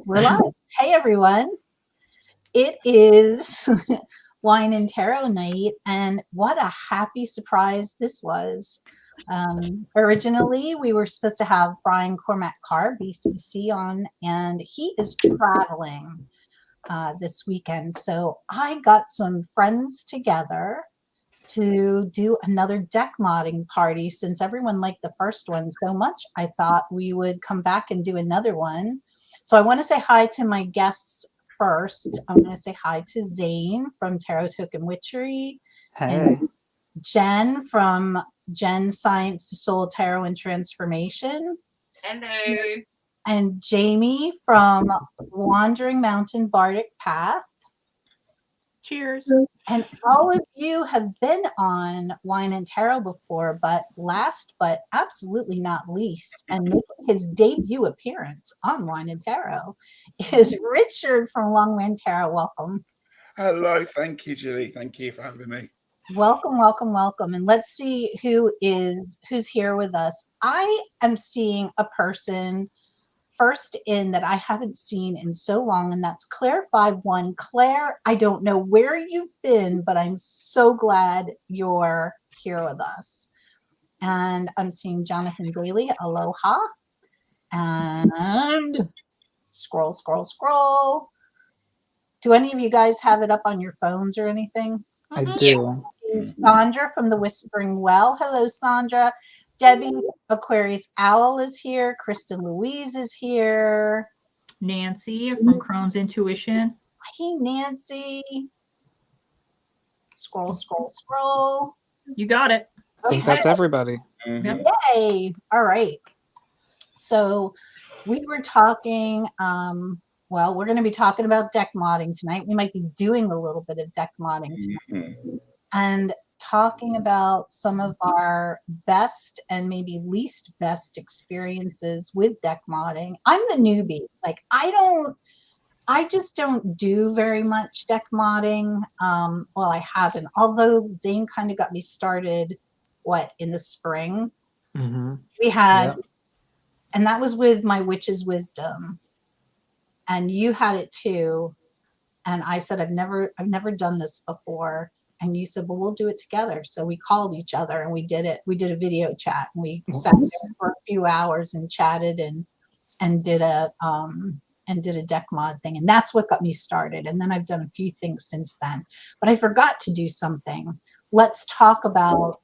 We're live. Hey, everyone. It is Wine and Tarot night, and what a happy surprise this was. Originally, we were supposed to have Brian Cormac Carr, BCC, on, and he is traveling this weekend. So I got some friends together to do another deck modding party. Since everyone liked the first one so much, I thought we would come back and do another one. So I want to say hi to my guests first. I'm going to say hi to Zane from Tarot Toke and Witchery, Hey. and Jen from Jen Science to Soul Tarot and Transformation. Hello. And Jaime from Wandering Mountain Bardic Path. Cheers. And all of you have been on Wine and Tarot before, but last but absolutely not least, and making his debut appearance on Wine and Tarot, is Richard from Longman Tarot. Welcome. Hello, thank you, Julie. Thank you for having me. Welcome, welcome, welcome. And let's see who's here with us. I am seeing a person first in that I haven't seen in so long, and that's Claire 51. Claire, I don't know where you've been, but I'm so glad you're here with us. And I'm seeing Jonathan Bailey. Aloha. And scroll. Do any of you guys have it up on your phones or anything? I do. Sandra from the Whispering Well. Hello, Sandra. Debbie Aquarius Owl is here. Kristen Louise is here. Nancy from Crohn's Intuition. Hey, Nancy. Scroll. You got it. I think that's everybody. Mhm. Yay. All right. So we were talking, well, we're going to be talking about deck modding tonight. We might be doing a little bit of deck modding tonight. And talking about some of our best and maybe least best experiences with deck modding. I'm the newbie. Like I just don't do very much deck modding. Well, I haven't, although Zane kind of got me started in the spring. Mm-hmm. We had, and that was with my Witch's Wisdom, and you had it too. And I said, I've never done this before. And you said, well, we'll do it together. So we called each other and we did it. We did a video chat, and we sat there for a few hours and chatted and did a deck mod thing. And that's what got me started. And then I've done a few things since then. But I forgot to do something. Let's talk about,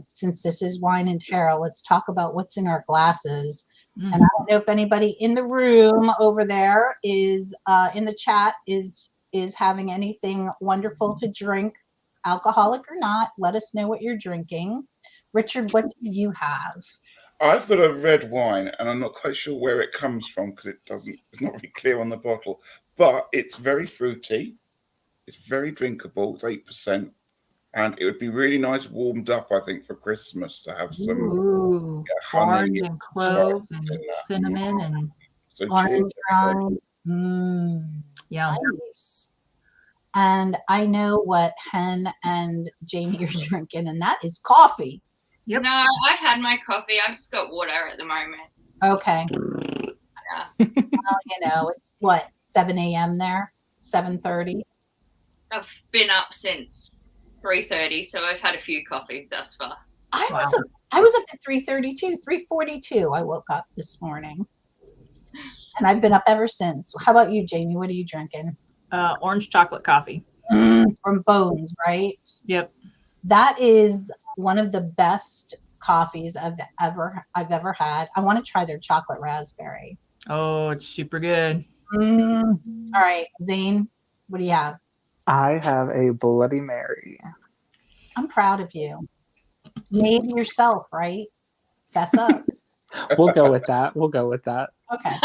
since this is Wine and Tarot, let's talk about what's in our glasses. And I don't know if anybody in the room over there is in the chat is having anything wonderful to drink. Alcoholic or not, let us know what you're drinking. Richard, what do you have? I've got a red wine, and I'm not quite sure where it comes from because it's not very clear on the bottle, but it's very fruity. It's very drinkable. It's 8%, and it would be really nice warmed up, I think, for Christmas to have some honey and cloves and cinnamon and so orange rum. yeah. Nice. And I know what Hen and Jaime are drinking, and that is coffee. Yep. No, I've had my coffee. I've just got water at the moment. Okay. Yeah. Well, it's what, 7 a.m. there? 7:30? I've been up since 3:30, so I've had a few coffees thus far. I was up at 3:32, 3:42. I woke up this morning, and I've been up ever since. How about you, Jaime? What are you drinking? Orange chocolate coffee. From Bones, right? Yep. That is one of the best coffees I've ever had. I want to try their chocolate raspberry. Oh, it's super good. All right, Zane, what do you have? I have a Bloody Mary. I'm proud of you. Made yourself, right? Fess up. We'll go with that. Okay.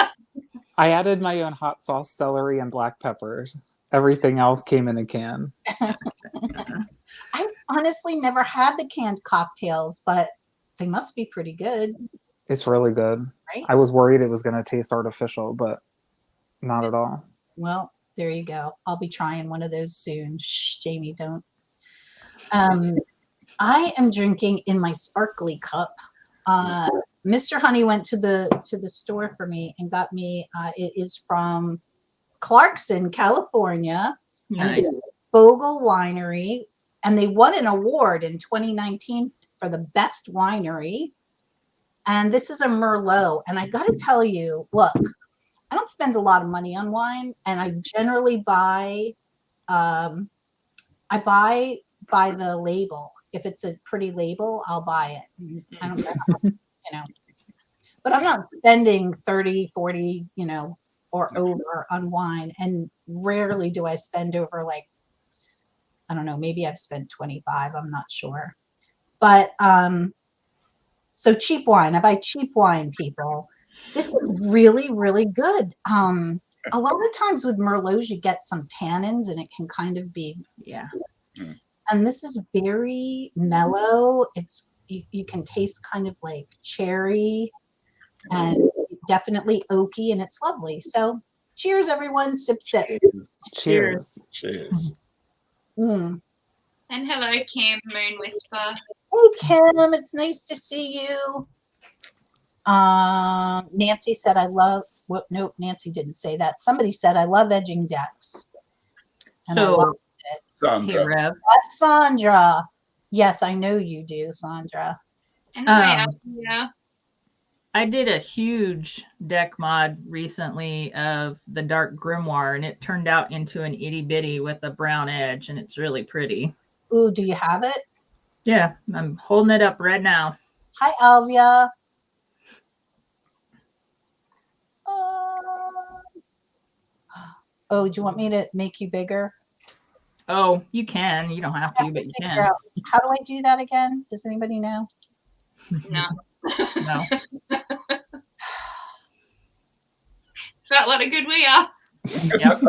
I added my own hot sauce, celery, and black peppers. Everything else came in a can. I've honestly never had the canned cocktails, but they must be pretty good. It's really good. Right? I was worried it was going to taste artificial, but not at all. Well, there you go. I'll be trying one of those soon. Shh, Jaime, don't. I am drinking in my sparkly cup Mr. Honey went to the store for me and got me. It is from Clarkson, California, and Nice. it's Bogle Winery, and they won an award in 2019 for the best winery. And this is a Merlot, and I got to tell you, look, I don't spend a lot of money on wine, and I generally buy. I buy by the label. If it's a pretty label, I'll buy it. I don't know, but I'm not spending 30, 40, or over on wine. And rarely do I spend over, like, I don't know, maybe I've spent 25. I'm not sure. But so cheap wine. I buy cheap wine, people. This is really, really good. A lot of times with Merlots, you get some tannins and it can kind of be, Yeah. and this is very mellow. It's, you can taste kind of like cherry and definitely oaky, and it's lovely. So cheers, everyone. Sip, sip. Cheers. Cheers. Mm. And hello, Kim Moon Whisper. Hey, Kim, it's nice to see you. Nancy said, I love, what? Nope, Nancy didn't say that. Somebody said, I love edging decks. And I love So, it. hey, Sandra. Rev. That's Sandra. Yes, I know you do, Sandra. And hi, Um, Althea. I did a huge deck mod recently of the Dark Grimoire, and it turned out into an itty bitty with a brown edge, and it's really pretty. Ooh, do you have it? Yeah, I'm holding it up right now. Hi, Alvia. Oh, do you want me to make you bigger? Oh, you can. You don't have to, but you Figure can. out- How do I do that again? Does anybody know? No. No. Felt like a good we are. Yep.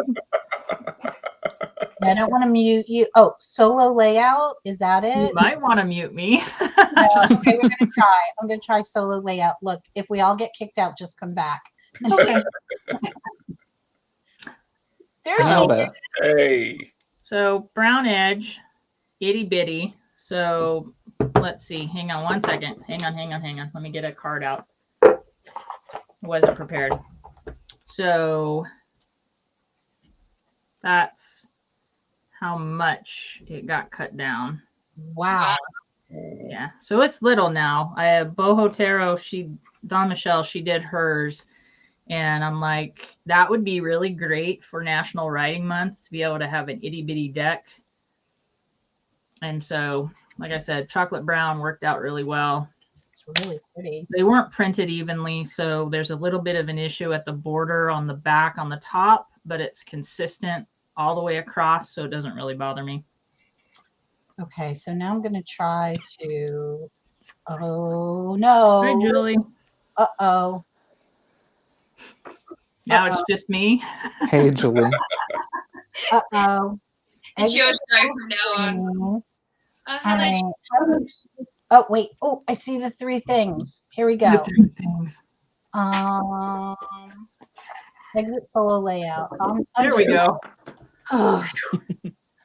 I don't want to mute you. Oh, solo layout. Is that You it? might want to mute me. No, okay, we're gonna try. I'm gonna try solo layout. Look, if we all get kicked out, just come back. Okay. There she Nailed is. it. Hey. So brown edge, itty bitty. So let's see. Hang on one second. Hang on. Let me get a card out. Wasn't prepared. So that's how much it got cut down. Wow. Yeah. So it's little now. I have Boho Tarot. Don Michelle, she did hers. And I'm like, that would be really great for National Writing Month to be able to have an itty bitty deck. And so, like I said, chocolate brown worked out really well. It's really pretty. They weren't printed evenly, so there's a little bit of an issue at the border on the back on the top, but it's consistent all the way across, so it doesn't really bother me. Okay, so now I'm gonna try to. Oh no! Hi, Julie. Uh-oh. Now it's just me. Hey, Julie. Uh-oh. It's your show from now on. All Hello. right. Oh wait. Oh, I see the three things. Here we The go. three things. Exit solo layout. There we go. All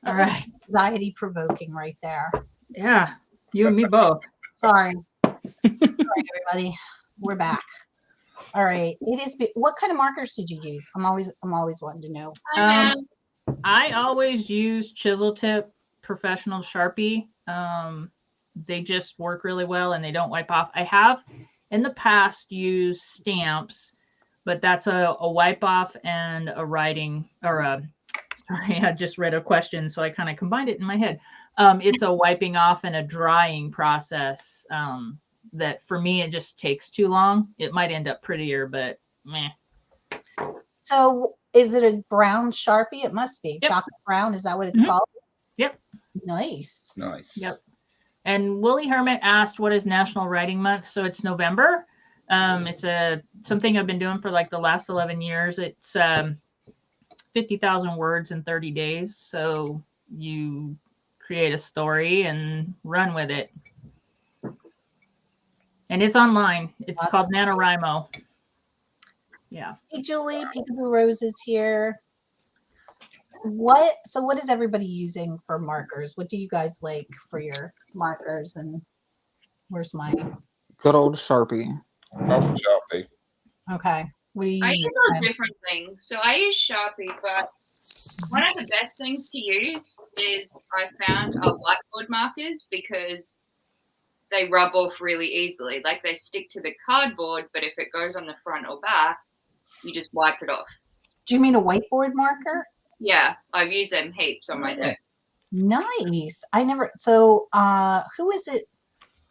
All right. Anxiety provoking right there. Yeah, you and me both. Sorry. Sorry, everybody. We're back. All right. It is. What kind of markers did you use? I'm always wanting to know. I always use chisel tip professional Sharpie. They just work really well and they don't wipe off. I have in the past used stamps, but that's a wipe off and a writing or a, sorry, I just read a question, so I kind of combined it in my head. It's a wiping off and a drying process. That for me, it just takes too long. It might end up prettier, but meh. So is it a brown Sharpie? It must be. Yep. Chocolate brown. Is that what it's Mhm. called? Yep. Nice. Nice. Yep. And Willie Hermit asked, what is National Writing Month? So it's November. It's something I've been doing for like the last 11 years. It's 50,000 words in 30 days. So you create a story and run with it. And it's online. It's called NaNoWriMo. Yeah. Hey, Julie, Peekaboo Rose is here. What is everybody using for markers? What do you guys like for your markers? And where's mine? Good old Sharpie. I'll put Sharpie. Okay. What do you I use? use all different things. So I use Sharpie, but one of the best things to use is I found are whiteboard markers because they rub off really easily. Like they stick to the cardboard, but if it goes on the front or back, you just wipe it off. Do you mean a whiteboard marker? Yeah, I've used them heaps on my deck. Nice. I never. So, who is it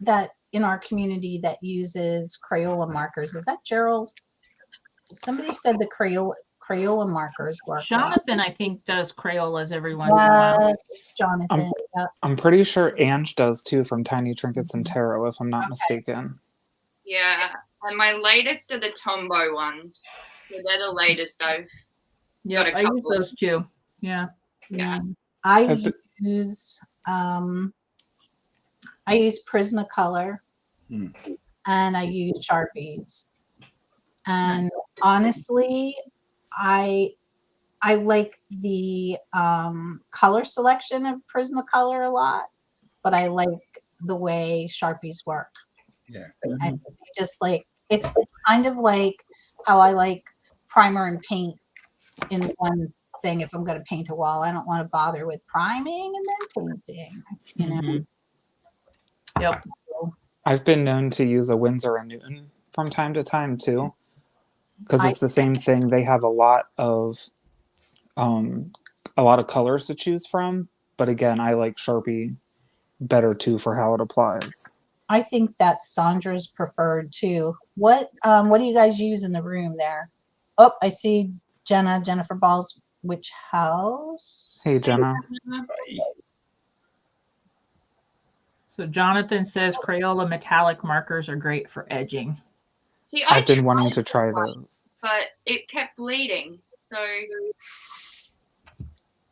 that in our community that uses Crayola markers? Is that Gerald? Somebody said the Crayola markers work. Jonathan, I think, does Crayolas every once in a while. It's Jonathan. Yep. I'm pretty sure Ange does too from Tiny Trinkets and Tarot, if I'm not mistaken. Yeah, and my latest are the Tombow ones. So they're the latest I've Yeah, got a I use couple. those too. Yeah. Yeah. I use Prismacolor Hmm. and I use Sharpies. And honestly, I like the color selection of Prismacolor a lot, but I like the way Sharpies work. Yeah. I just like it's kind of like how I like primer and paint in one thing. If I'm going to paint a wall, I don't want to bother with priming and then painting. You know. Mhm. Yep. I've been known to use a Winsor and Newton from time to time too, because it's the same thing. They have a lot of colors to choose from, but again, I like Sharpie better too for how it applies. I think that's Sandra's preferred too. What do you guys use in the room there? Oh, I see Jennifer Ball's Witch House. Hey, Jenna. So Jonathan says Crayola metallic markers are great for edging. See, I've been wanting tried to try once, those. but it kept bleeding. So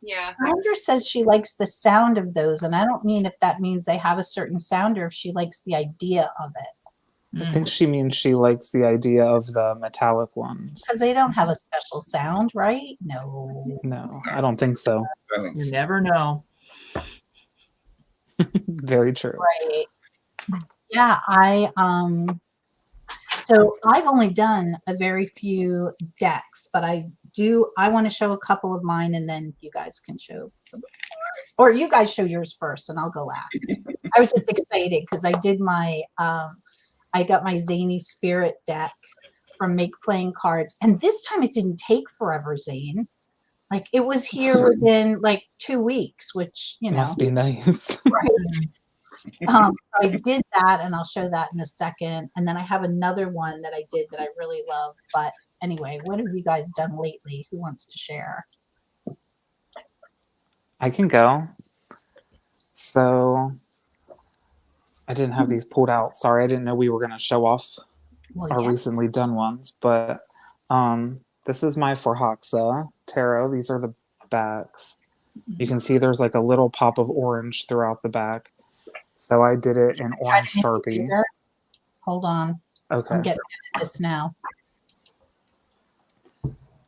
yeah. Sandra says she likes the sound of those, and I don't mean if that means they have a certain sound or if she likes the idea of it. I think she means she likes the idea of the metallic ones. Because they don't have a special sound, right? No. No, I don't think so. You never know. Very true. Right. Yeah, so I've only done a very few decks, but I want to show a couple of mine and then you guys can show some of yours. Or you guys show yours first and I'll go last. I was just excited because I did my I got my Zany Spirit deck from Make Playing Cards, and this time it didn't take forever, Zane. Like it was here within like 2 weeks, which Must be nice. Right. So I did that, and I'll show that in a second. And then I have another one that I did that I really love. But anyway, what have you guys done lately? Who wants to share? I can go. So I didn't have these pulled out. Sorry, I didn't know we were going to show off our recently done ones. But this is my Forhaxa tarot. These are the backs. You can see there's like a little pop of orange throughout the back. So I did it in orange Sharpie. Hold on. Okay. I'm getting at this now.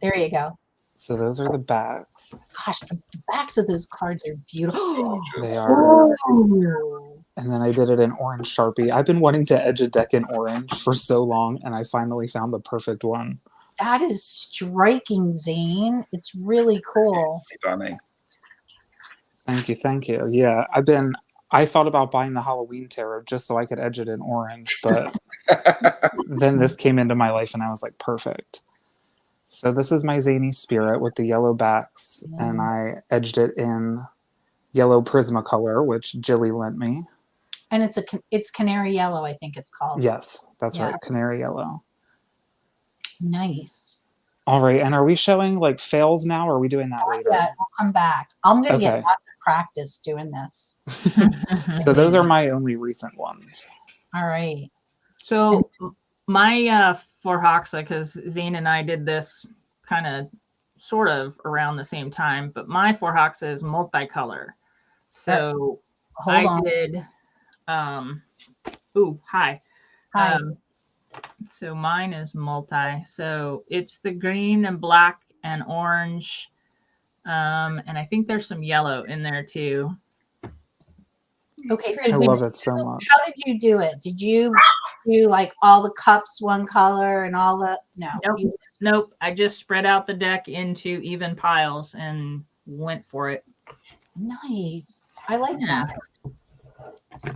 There you go. So those are the backs. Gosh, the backs of those cards are beautiful. They are. Oh. And then I did it in orange Sharpie. I've been wanting to edge a deck in orange for so long, and I finally found the perfect one. That is striking, Zane. It's really cool. Stunning. Thank you. Yeah, I thought about buying the Halloween tarot just so I could edge it in orange, but then this came into my life and I was like, perfect. So this is my Zany Spirit with the yellow backs, and I edged it in yellow Prismacolor, which Jilly lent me. And it's canary yellow, I think it's called. Yes, that's right, canary yellow. Nice. All right, and are we showing like fails now, or are we doing that later? Yeah, we'll come back. I'm going to get Okay. lots of practice doing this. So those are my only recent ones. All right. So my Forhaxa, because Zane and I did this kind of sort of around the same time, but my Forhaxa is multicolor. So Hold on. did hi. Hi. So mine is multi. So it's the green and black and orange. And I think there's some yellow in there too. Okay, so I love it so much. how did you do it? Did you do like all the cups one color and all the no. Nope. you just- Nope. I just spread out the deck into even piles and went for it. Nice. I like Yeah. that.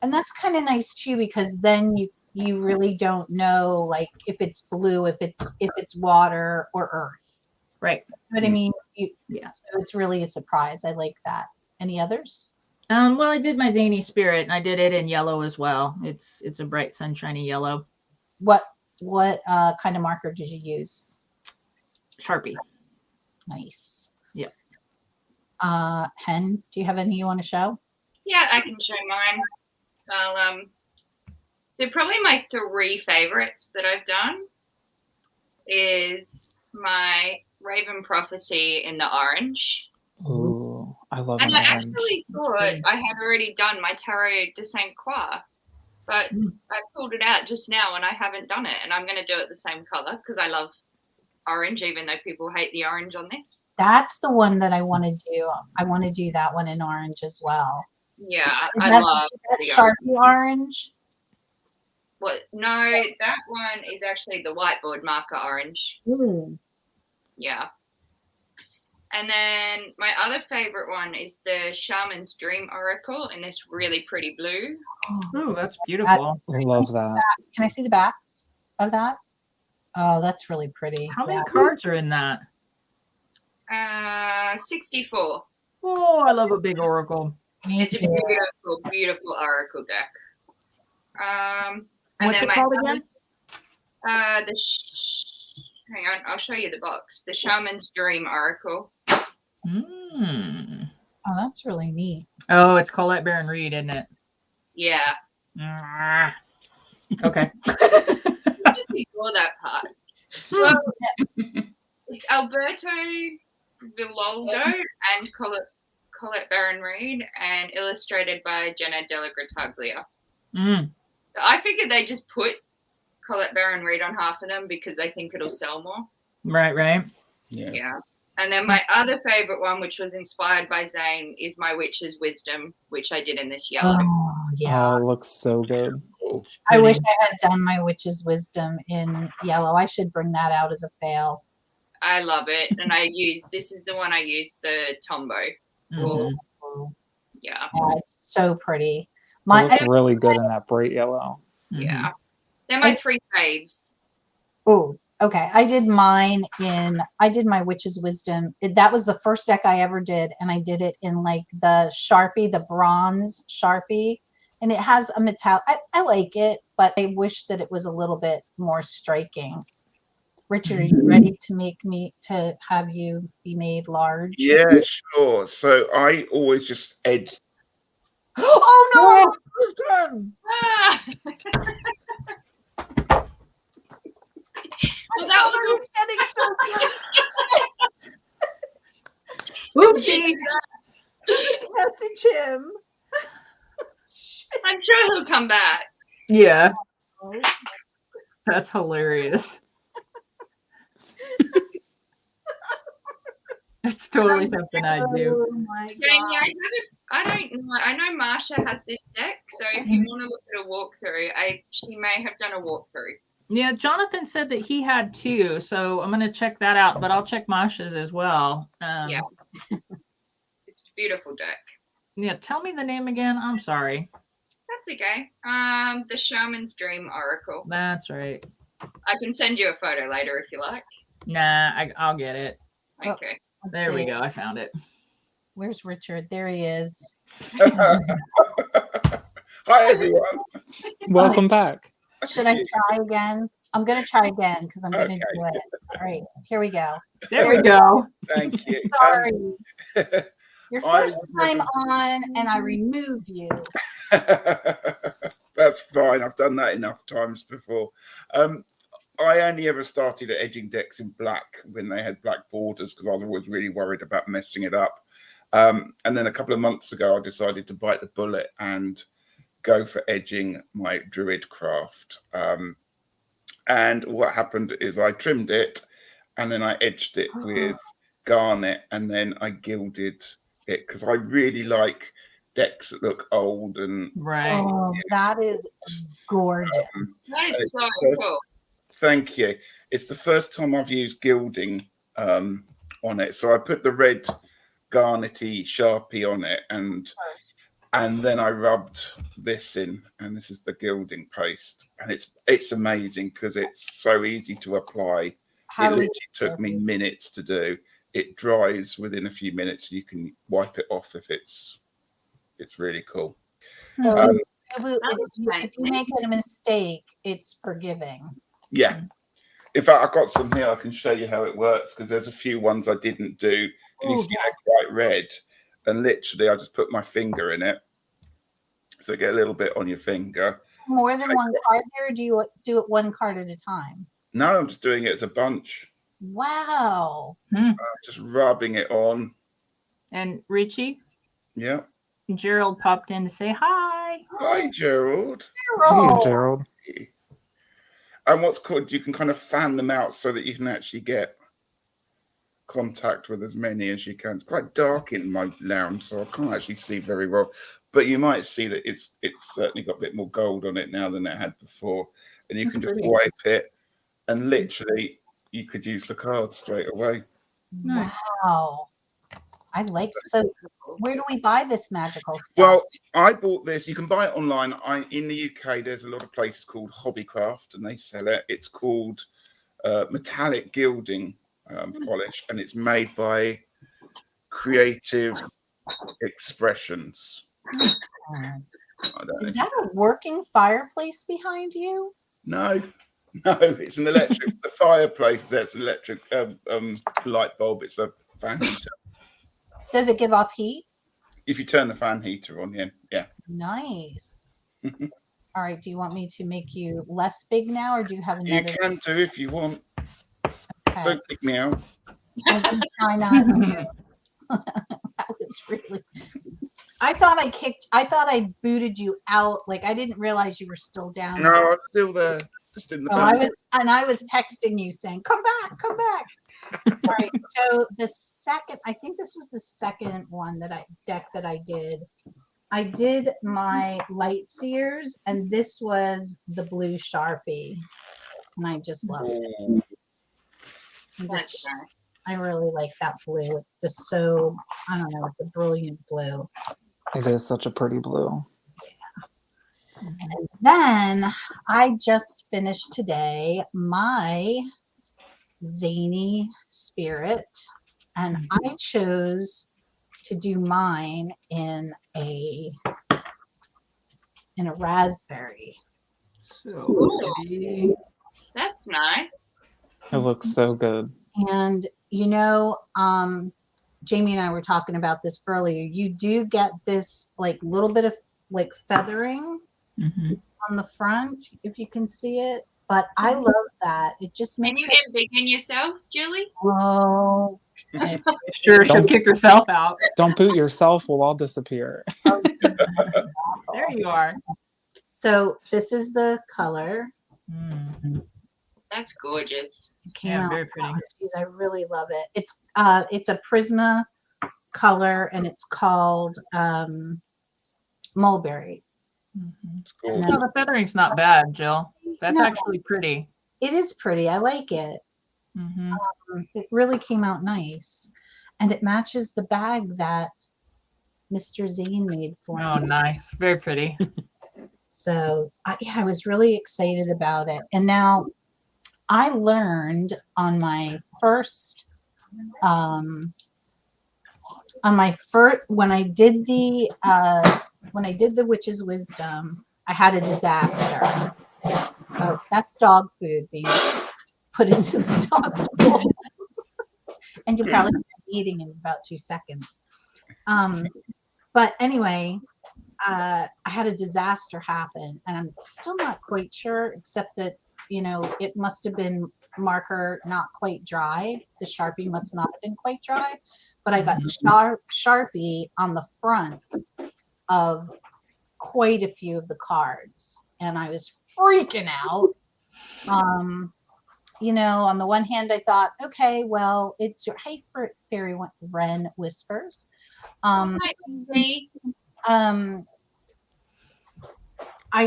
And that's kind of nice too, because then you really don't know like if it's blue, if it's water or earth. Right. But I mean, Yeah. so it's really a surprise. I like that. Any others? Well, I did my Zany Spirit, and I did it in yellow as well. It's a bright, sunshiny yellow. What kind of marker did you use? Sharpie. Nice. Yep. Hen, do you have any you want to show? Yeah, I can show mine. I'll so probably my 3 favorites that I've done is my Raven Prophecy in the orange. Ooh, I love And an I orange. actually thought I had already done my Tarot de Saint Croix, but I pulled it out just now and I haven't done it. And I'm going to do it the same color because I love orange, even though people hate the orange on this. That's the one that I want to do. I want to do that one in orange as well. Yeah, Is I that- love That the Sharpie orange. What? No, that one is actually the whiteboard marker orange. Ooh. Yeah. And then my other favorite one is the Shaman's Dream Oracle in this really pretty blue. Ooh, that's beautiful. I love that. Can I see the backs of that? Oh, that's really pretty. How many Yeah. cards are in that? 64. Oh, I love a big oracle. Me It's a too. beautiful, beautiful oracle deck. And What's then it my called other- again? Hang on, I'll show you the box. The Shaman's Dream Oracle. Mm. Oh, that's really neat. Oh, it's Colette Baron Reed, isn't it? Yeah. Ah. Okay. Just ignore that part. So it's Alberto Villoldo and Colette Baron Reed and illustrated by Jenna Della Grataglia. Mm. I figured they just put Colette Baron Reed on half of them because I think it'll sell more. Right. Yeah. And then my other favorite one, which was inspired by Zane, is my Witch's Wisdom, which I did in this yellow. Oh, yeah. Oh, it looks so good. I wish I had done my Witch's Wisdom in yellow. I should bring that out as a fail. I love it. And this is the one I used, the Tombow. Mhm. Yeah. Yeah, it's so pretty. It looks really good in that bright yellow. Yeah. They're my 3 faves. Oh, okay. I did my Witch's Wisdom. That was the first deck I ever did, and I did it in like the Sharpie, the bronze Sharpie, and it has a metallic. I like it, but I wish that it was a little bit more striking. Richard, are you ready to have you be made large? Yeah, sure. So I always just edge. Oh no! I moved him! Ah! Well, that was getting so Oopsie. message him. I'm sure he'll come back. Yeah, that's hilarious. It's totally something I do. Oh my Jamie, god! I don't know. I know Marsha has this deck, so if you want to look at a walkthrough, she may have done a walkthrough. Yeah, Jonathan said that he had 2, so I'm gonna check that out. But I'll check Masha's as well. Yeah. It's a beautiful deck. Yeah. Tell me the name again. I'm sorry. That's okay. The Shaman's Dream Oracle. That's right. I can send you a photo later if you like. Nah, I'll get it. Oh. Okay. Let's There we see. go. I found it. Where's Richard? There he is. Hi, everyone. Welcome back. Should I try again? I'm going to try again because I'm going to Okay. do it. All right, here we go. There we go. Thank you. Sorry. Your I first time on, and I remove you. That's fine. I've done that enough times before. I only ever started at edging decks in black when they had black borders because I was always really worried about messing it up. And then a couple of months ago, I decided to bite the bullet and go for edging my Druid craft. And what happened is I trimmed it and then I edged it with garnet and then I gilded it because I really like decks that look old and Right. Oh, that is gorgeous. That is so cool. thank you. It's the first time I've used gilding on it. So I put the red garnety Sharpie on it and then I rubbed this in, and this is the gilding paste. And it's amazing because it's so easy to apply. How It do literally we took me minutes to do. It dries within a few minutes. You can wipe it off if it's really cool. So Um, if you make a mistake, it's forgiving. Yeah. In fact, I've got some here. I can show you how it works because there's a few ones I didn't do. Can you see they're quite red? And literally, I just put my finger in it. So get a little bit on your finger. More than one card there, or do you do it one card at a time? No, I'm just doing it as a bunch. Wow. Just rubbing it on. And Richie, Yeah. Gerald popped in to say hi. Hi, Gerald. Hey, Gerald. And what's called, you can kind of fan them out so that you can actually get contact with as many as you can. It's quite dark in my lounge, so I can't actually see very well. But you might see that it's certainly got a bit more gold on it now than it had before. And you can just wipe it, and literally you could use the card straight away. Wow. I like it. So where do we buy this magical stuff? Well, I bought this. You can buy it online. In the UK, there's a lot of places called Hobbycraft, and they sell it. It's called metallic gilding polish, and it's made by Creative Expressions. Is that a working fireplace behind you? No, it's an electric. The fireplace, that's an electric light bulb. It's a fan heater. Does it give off heat? If you turn the fan heater on, yeah. Nice. All right. Do you want me to make you less big now, or do you have another? You can do if you want. Okay. Don't kick me out. I can try not to. That was really. I thought I booted you out. Like I didn't realize you were still down No, there. I'm still there. Just in the Oh, I was texting you saying, "Come back, come back." All right. So I think this was the second one deck that I did. I did my light seers, and this was the blue Sharpie, and I just love it. That's nice. I really like that blue. It's just so, I don't know, it's a brilliant blue. It is such a pretty blue. And then I just finished today my Zany Spirit, and I chose to do mine in a raspberry. So That's nice. It looks so good. And Jamie and I were talking about this earlier. You do get this like little bit of like feathering on the front, if you can see it. But I love that. It just makes Can you get big in yourself, Julie? Oh, sure, she'll kick herself out. Don't boot yourself, we'll all disappear. There you are. So this is the color. That's gorgeous. It came Yeah, out. very pretty. Geez, I really love it. It's a Prisma color, and it's called mulberry. It's cool. So the feathering's not bad, Jill. That's No. actually pretty. It is pretty. I like it. It really came out nice, and it matches the bag that Mr. Zane made for Oh, me. nice. Very pretty. So I was really excited about it. And now I learned on my first when I did the witch's wisdom, I had a disaster. Oh, that's dog food being put into the dog's bowl. And you'll probably be eating in about 2 seconds. But anyway, I had a disaster happen, and I'm still not quite sure, except that, it must have been marker not quite dry. The Sharpie must not have been quite dry, but I got Sharpie on the front of quite a few of the cards, and I was freaking out. On the one hand, I thought, okay, well, it's your Hey Fairy Wren Whispers. Hi, Amy. I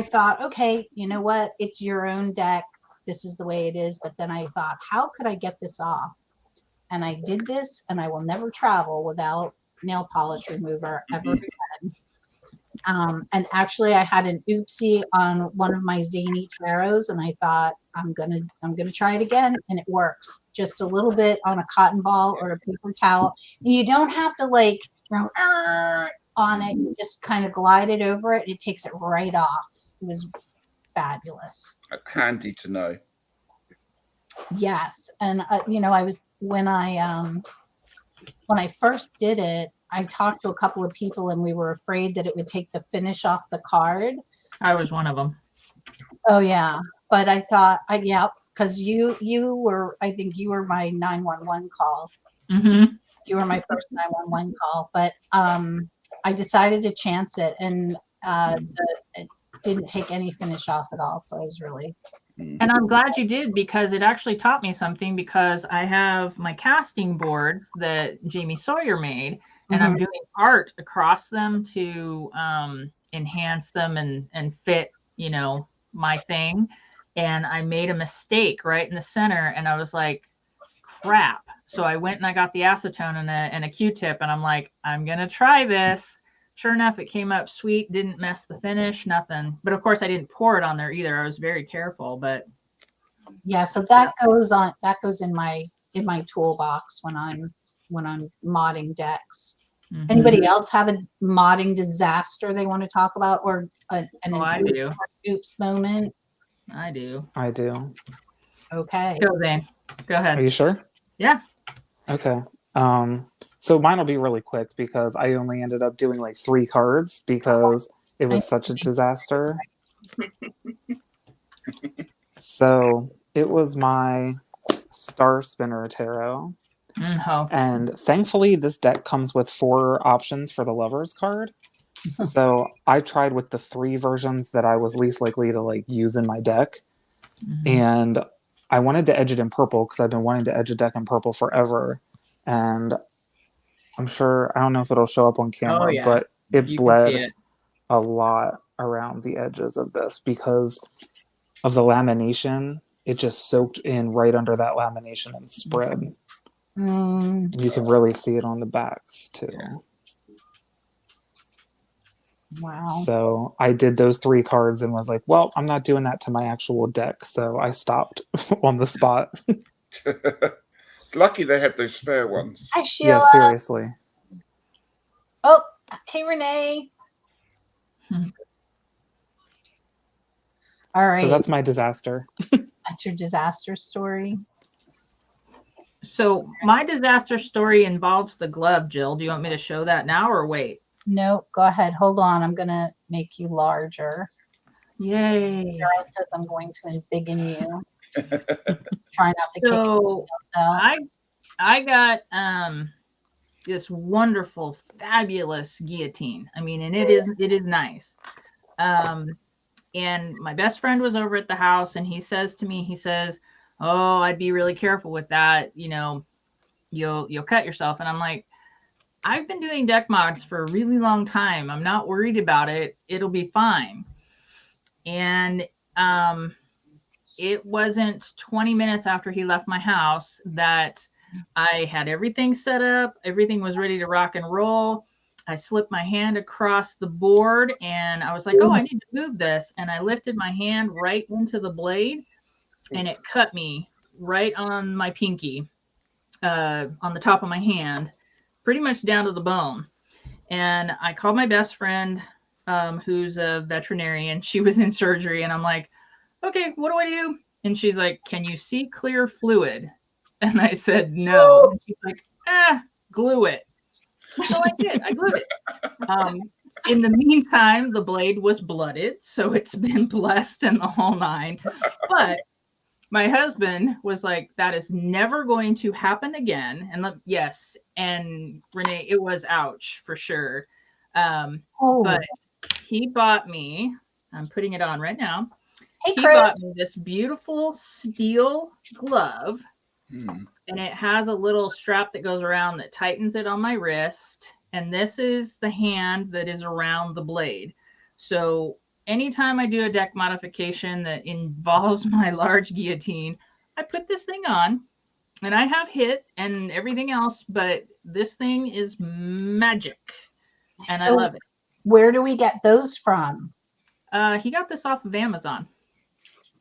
thought, okay, you know what? It's your own deck. This is the way it is. But then I thought, how could I get this off? And I did this, and I will never travel without nail polish remover ever again. And actually, I had an oopsie on one of my Zany tarots, and I thought I'm gonna try it again, and it works. Just a little bit on a cotton ball or a paper towel, and you don't have to like on it. You just kind of glide it over it. It takes it right off. It was fabulous. Handy to know. Yes, and I was when I first did it, I talked to a couple of people, and we were afraid that it would take the finish off the card. I was one of them. Oh yeah, but I thought, yeah, because you were, I think you were my 911 call. Mm-hmm. You were my first 911 call, but I decided to chance it, and it didn't take any finish off at all. So I was really. And I'm glad you did, because it actually taught me something, because I have my casting boards that Jaime Sawyer made, and I'm doing art across them to enhance them and fit, my thing. And I made a mistake right in the center, and I was like, crap. So I went and I got the acetone and a Q-tip, and I'm like, I'm going to try this. Sure enough, it came up sweet, didn't mess the finish, nothing. But of course, I didn't pour it on there either. I was very careful, but yeah. So that goes in my toolbox when I'm modding decks. Anybody else have a modding disaster they want to talk about, or an I do. Oops moment? I do. Okay. Go, Zane. Go ahead. Are you sure? Yeah. Okay. So mine will be really quick, because I only ended up doing like 3 cards because it was such a disaster. So it was my Star Spinner Tarot. And thankfully, this deck comes with 4 options for the Lover's card. So I tried with the 3 versions that I was least likely to like use in my deck. And I wanted to edge it in purple because I've been wanting to edge a deck in purple forever. And I'm sure, I don't know if it'll show up on camera, but it bled a lot around the edges of this because of the lamination. It just soaked in right under that lamination and spread. You can really see it on the backs too. Wow. So I did those 3 cards and was like, well, I'm not doing that to my actual deck. So I stopped on the spot. Lucky they had those spare ones. Hi, Sheila. Yeah, seriously. Oh, hey, Renee. All right. So that's my disaster. That's your disaster story. So my disaster story involves the glove, Jill. Do you want me to show that now or wait? No, go ahead. Hold on. I'm going to make you larger. Yay. Sharon says I'm going to embiggen you. Try not to so kick out. I got this wonderful, fabulous guillotine. I mean, and it is nice. And my best friend was over at the house, and he says to me, oh, I'd be really careful with that. You'll cut yourself. And I'm like, I've been doing deck mods for a really long time. I'm not worried about it. It'll be fine. And it wasn't 20 minutes after he left my house that I had everything set up. Everything was ready to rock and roll. I slipped my hand across the board, and I was like, oh, I need to move this. And I lifted my hand right into the blade, and it cut me right on my pinky, on the top of my hand, pretty much down to the bone. And I called my best friend, who's a veterinarian. She was in surgery, and I'm like, okay, what do I do? And she's like, can you see clear fluid? And I said, no. And she's like, glue it. So I did. I glued it. In the meantime, the blade was blooded, so it's been blessed and the whole 9. But my husband was like, that is never going to happen again. And yes, and Renee, it was ouch for sure. But he bought me, I'm putting it on right now. Hey, he Chris. bought me this beautiful steel glove. And it has a little strap that goes around that tightens it on my wrist. and this is the hand that is around the blade. So anytime I do a deck modification that involves my large guillotine, I put this thing on, and I have hit and everything else, but this thing is magic, and I So love it. where do we get those from? He got this off of Amazon.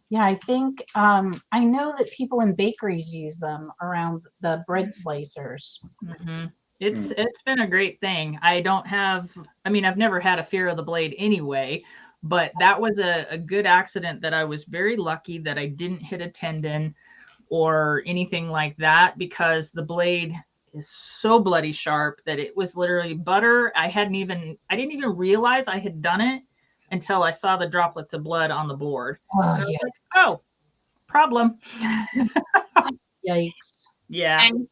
Yeah, I think I know that people in bakeries use them around the bread slicers. Mm-hmm. It's been a great thing. I don't have, I mean, I've never had a fear of the blade anyway, but that was a good accident that I was very lucky that I didn't hit a tendon or anything like that, because the blade is so bloody sharp that it was literally butter. I didn't even realize I had done it until I saw the droplets of blood on the board. Oh, I was yeah. like, oh, problem. Yikes. Yeah. And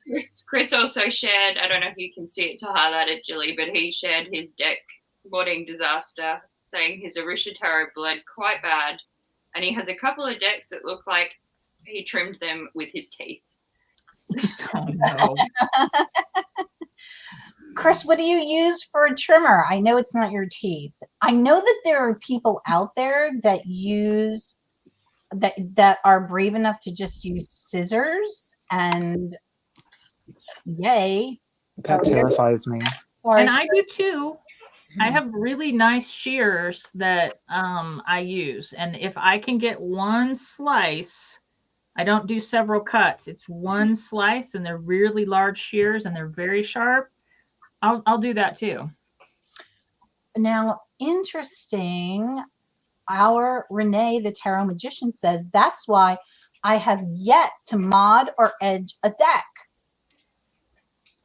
Chris also shared, I don't know if you can see it to highlight it, Julie, but he shared his deck boarding disaster, saying his Orisha Tarot bled quite bad. And he has a couple of decks that look like he trimmed them with his teeth. Oh, no. Chris, what do you use for a trimmer? I know it's not your teeth. I know that there are people out there that use that are brave enough to just use scissors, and yay. That terrifies me. And I do too. I have really nice shears that I use, and if I can get one slice, I don't do several cuts. It's one slice, and they're really large shears, and they're very sharp. I'll do that too. Now, interesting. Our Renee, the Tarot Magician, says that's why I have yet to mod or edge a deck.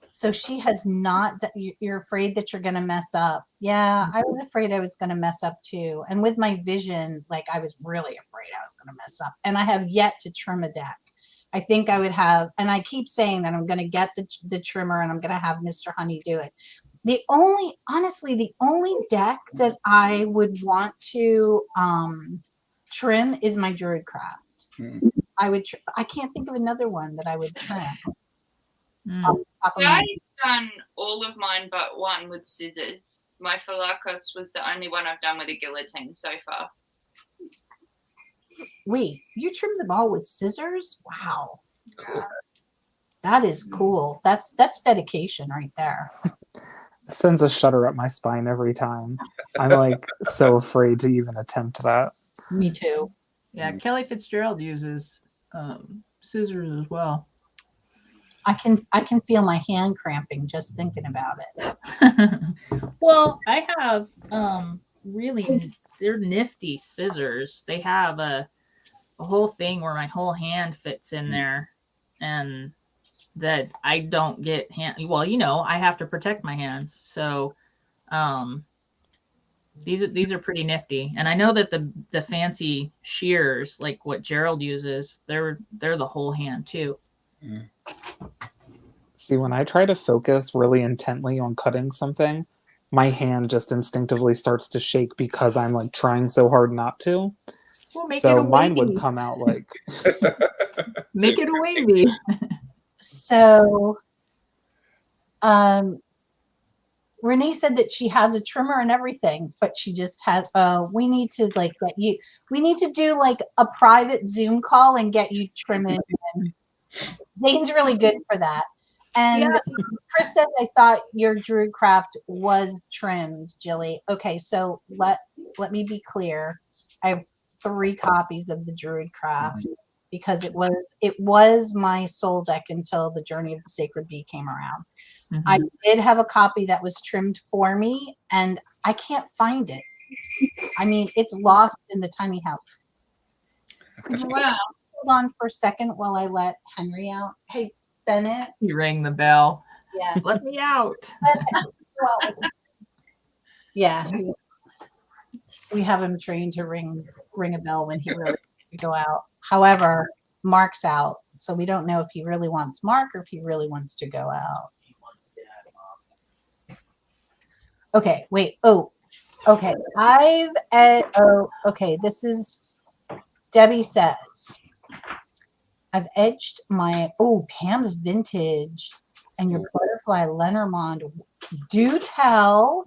So she has not. You're afraid that you're going to mess up. Yeah, I was afraid I was going to mess up too. And with my vision, like, I was really afraid I was going to mess up. And I have yet to trim a deck. I think I would have, and I keep saying that I'm going to get the trimmer and I'm going to have Mr. Honey do it. Honestly, the only deck that I would want to trim is my Druidcraft. I can't think of another one that I would trim. I've done all of mine but one with scissors. My Phylakos was the only one I've done with a guillotine so far. Wait, you trimmed them all with scissors? Wow. Cool. That is cool. That's dedication right there. It sends a shudder up my spine every time. I'm like so afraid to even attempt that. Me too. Yeah, Kelly Fitzgerald uses scissors as well. I can feel my hand cramping just thinking about it. Well, I have they're nifty scissors. They have a whole thing where my whole hand fits in there, and that I don't get I have to protect my hands. So these are pretty nifty. And I know that the fancy shears, like what Gerald uses, they're the whole hand too. See, when I try to focus really intently on cutting something, my hand just instinctively starts to shake because I'm like trying so hard not to. Well, so mine would come out like make it a wavy. So Renee said that she has a trimmer and everything, but she just has we need to do like a private Zoom call and get you trimming. Zane's really good for that. And Chris said, I thought your Druidcraft was trimmed, Jilly. Okay, so let me be clear. I have 3 copies of the Druidcraft because it was my soul deck until the Journey of the Sacred Bee came around. Mm-hmm. I did have a copy that was trimmed for me, and I can't find it. I mean, it's lost in the tiny house. Wow. Hold on for a second while I let Henry out. Hey, Bennett. You rang the bell. Yeah. Let me out. Yeah. We have him trained to ring a bell when he really wants to go out. However, Mark's out, so we don't know if he really wants Mark or if he really wants to go out. Okay, wait. Oh, okay. Okay. This is Debbie says, I've edged my Pam's Vintage and your Butterfly Lenormand Do tell.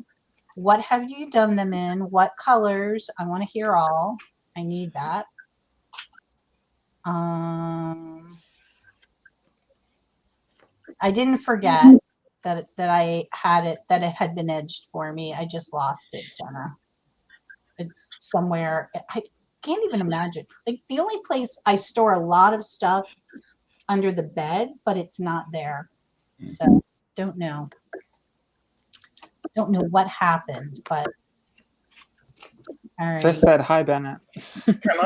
What have you done them in? What colors? I want to hear all. I need that. I didn't forget that I had it, that it had been edged for me. I just lost it, Jenna. It's somewhere. I can't even imagine. Like, the only place I store a lot of stuff under the bed, but it's not there. So don't know. Don't know what happened, but all right. Chris said, "Hi, Bennett." Can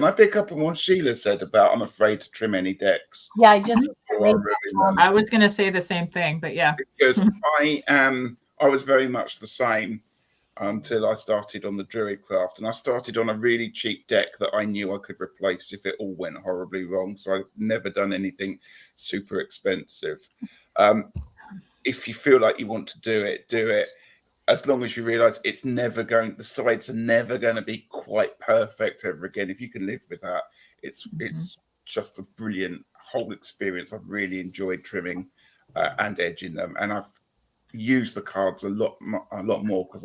I pick up on what Sheila said about I'm afraid to trim any decks? Yeah, I just I was going to say the same thing, but yeah. Because I was very much the same until I started on the Druidcraft, and I started on a really cheap deck that I knew I could replace if it all went horribly wrong. So I've never done anything super expensive. If you feel like you want to do it. As long as you realize the sides are never going to be quite perfect ever again. If you can live with that, it's just a brilliant whole experience. I've really enjoyed trimming and edging them, and I've used the cards a lot more because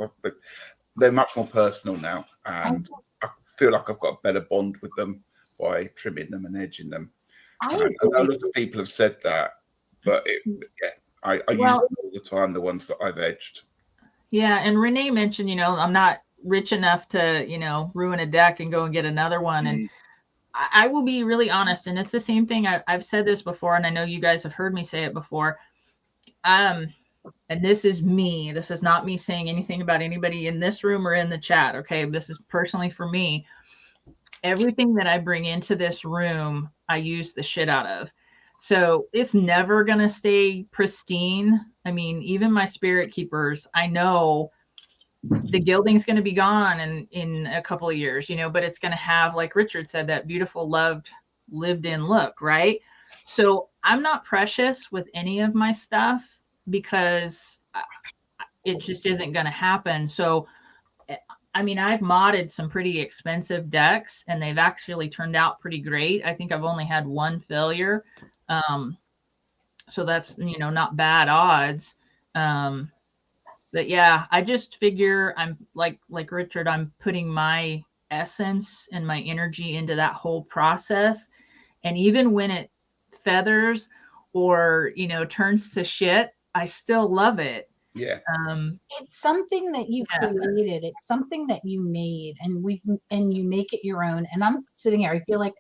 they're much more personal now, and I feel like I've got a better bond with them by trimming them and edging them. I know a lot of people have said that, but I use them all the time, the ones that I've edged. Yeah, and Renee mentioned, I'm not rich enough to, ruin a deck and go and get another one. And I will be really honest, and it's the same thing. I've said this before, and I know you guys have heard me say it before. And this is me. This is not me saying anything about anybody in this room or in the chat. Okay, this is personally for me. Everything that I bring into this room, I use the shit out of. So it's never going to stay pristine. I mean, even my spirit keepers, I know the gilding's going to be gone in a couple of years, but it's going to have, like Richard said, that beautiful lived in look, right? So I'm not precious with any of my stuff because it just isn't going to happen. So, I mean, I've modded some pretty expensive decks and they've actually turned out pretty great. I think I've only had one failure. So that's, not bad odds. But yeah, I just figure I'm like Richard, I'm putting my essence and my energy into that whole process. And even when it feathers or, turns to shit, I still love it. Yeah. It's something that you created. It's something that you made, and you make it your own. And I'm sitting here, I feel like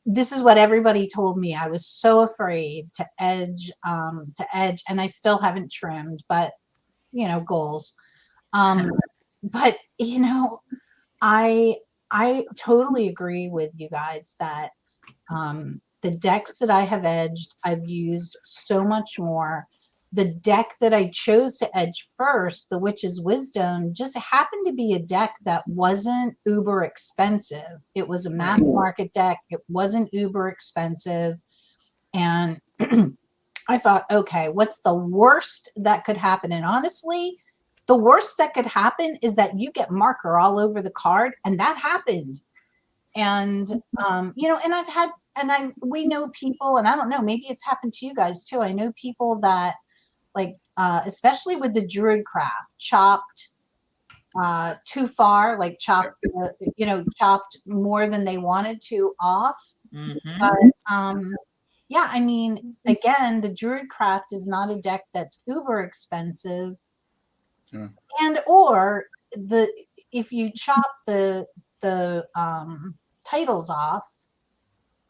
this is what everybody told me. I was so afraid to edge, and I still haven't trimmed, but goals. But I totally agree with you guys that the decks that I have edged, I've used so much more. The deck that I chose to edge first, the Witch's Wisdom, just happened to be a deck that wasn't uber expensive. It was a mass market deck. It wasn't uber expensive. And I thought, okay, what's the worst that could happen? And honestly, the worst that could happen is that you get marker all over the card. And that happened. And, and we know people, and I don't know, maybe it's happened to you guys too. I know people that, like, especially with the Druidcraft, chopped too far, like chopped more than they wanted to off. Mm-hmm. But yeah, I mean, again, the Druidcraft is not a deck that's uber expensive. Yeah. And or if you chop the titles off,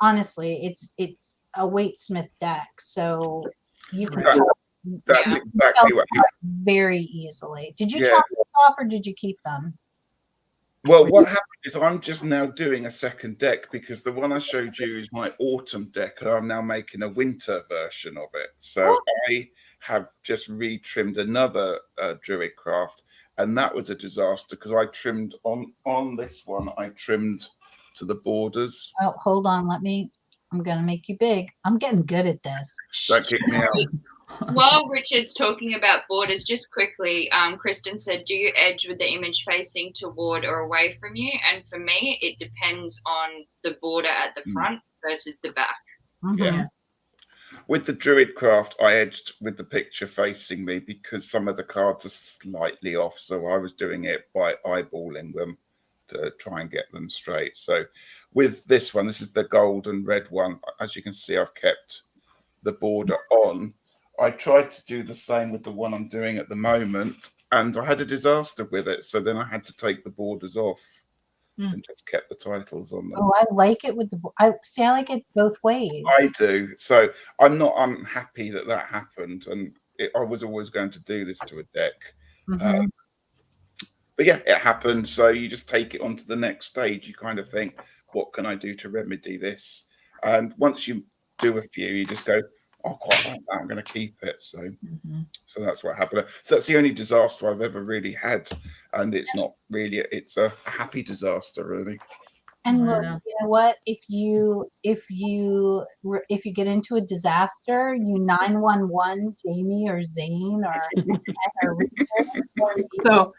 honestly, it's a Waitsmith deck, so you can that's exactly what happened very easily. Did you chop them off or did you keep them? Well, what happened is I'm just now doing a second deck because the one I showed you is my autumn deck, and I'm now making a winter version of it. So I have just retrimmed another Druidcraft, and that was a disaster because I trimmed on this one. I trimmed to the borders. Oh, hold on. I'm going to make you big. I'm getting good at this. Don't kick me out. While Richard's talking about borders, just quickly, Kristen said, do you edge with the image facing toward or away from you? And for me, it depends on the border at the front versus the back. Mm-hmm. Yeah. With the Druid craft, I edged with the picture facing me because some of the cards are slightly off. So I was doing it by eyeballing them to try and get them straight. So with this one, this is the gold and red one. As you can see, I've kept the border on. I tried to do the same with the one I'm doing at the moment, and I had a disaster with it. So then I had to take the borders off and just kept the titles on them. Oh, I like it with the. I like it both ways. I do. So I'm not unhappy that that happened, and I was always going to do this to a deck. Mhm. But yeah, it happened. So you just take it on to the next stage. You kind of think, what can I do to remedy this? And once you do a few, you just go, oh, quite like that. I'm going to keep it. So, so that's what happened. So that's the only disaster I've ever really had, and it's not really. It's a happy disaster, really. And look, you know what? If you get into a disaster, you 911 Jamie or Zane or Richard, or So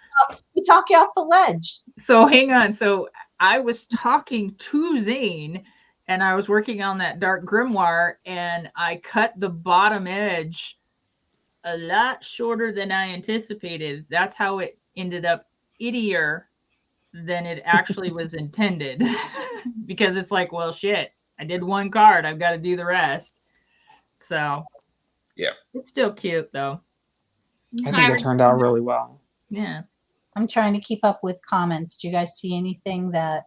we talk you off the ledge. So hang on. So I was talking to Zane, and I was working on that dark grimoire, and I cut the bottom edge a lot shorter than I anticipated. That's how it ended up ittier than it actually was intended. Because it's like, well, shit, I did one card, I've got to do the rest. So yeah, it's still cute though. I think it turned out really well. Yeah. I'm trying to keep up with comments. Do you guys see anything that?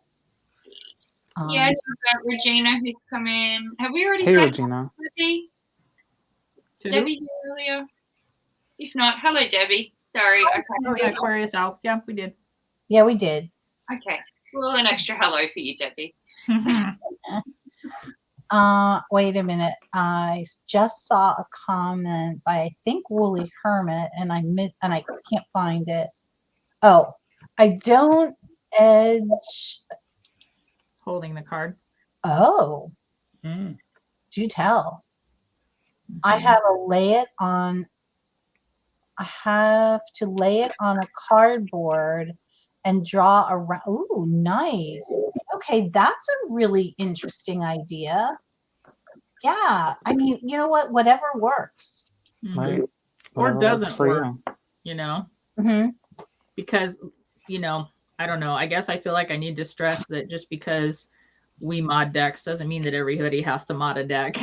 Yes, we've got Regina who's come in. Have we already Hey, said Regina. Debbie? Debbie earlier? If not, hello, Debbie. Sorry. Oh, yeah, Aquarius out. Yeah, we did. Yeah, we did. Okay. Well, an extra hello for you, Debbie. Wait a minute. I just saw a comment by I think Woolly Hermit, and I can't find it. Oh, I don't edge. Holding the card. Oh, do tell. I have to lay it on. I have to lay it on a cardboard and draw around. Ooh, nice. Okay, that's a really interesting idea. Yeah, I mean, you know what? Whatever works. Right. Or Whatever works doesn't for work, you. you know? Mm-hmm. Because, you know, I don't know. I guess I feel like I need to stress that just because we mod decks doesn't mean that everybody has to mod a deck.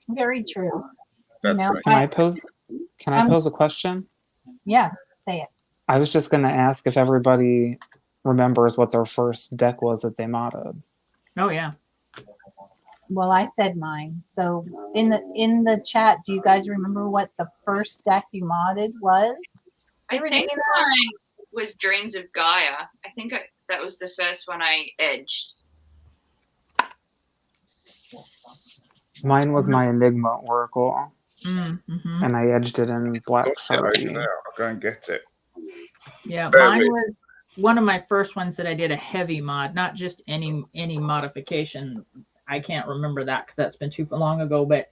Very true. That's You know, right. Can I pose a question? Yeah, say it. I was just going to ask if everybody remembers what their first deck was that they modded. Oh, yeah. Well, I said mine. So in the chat, do you guys remember what the first deck you modded was? I think mine was Dreams of Gaia. I think that was the first one I edged. Mine was my Enigma Oracle. Mm-hmm. And I edged it in black Sharpie. I'll go and get it. Yeah, mine was one of my first ones that I did a heavy mod, not just any modification. I can't remember that because that's been too long ago, but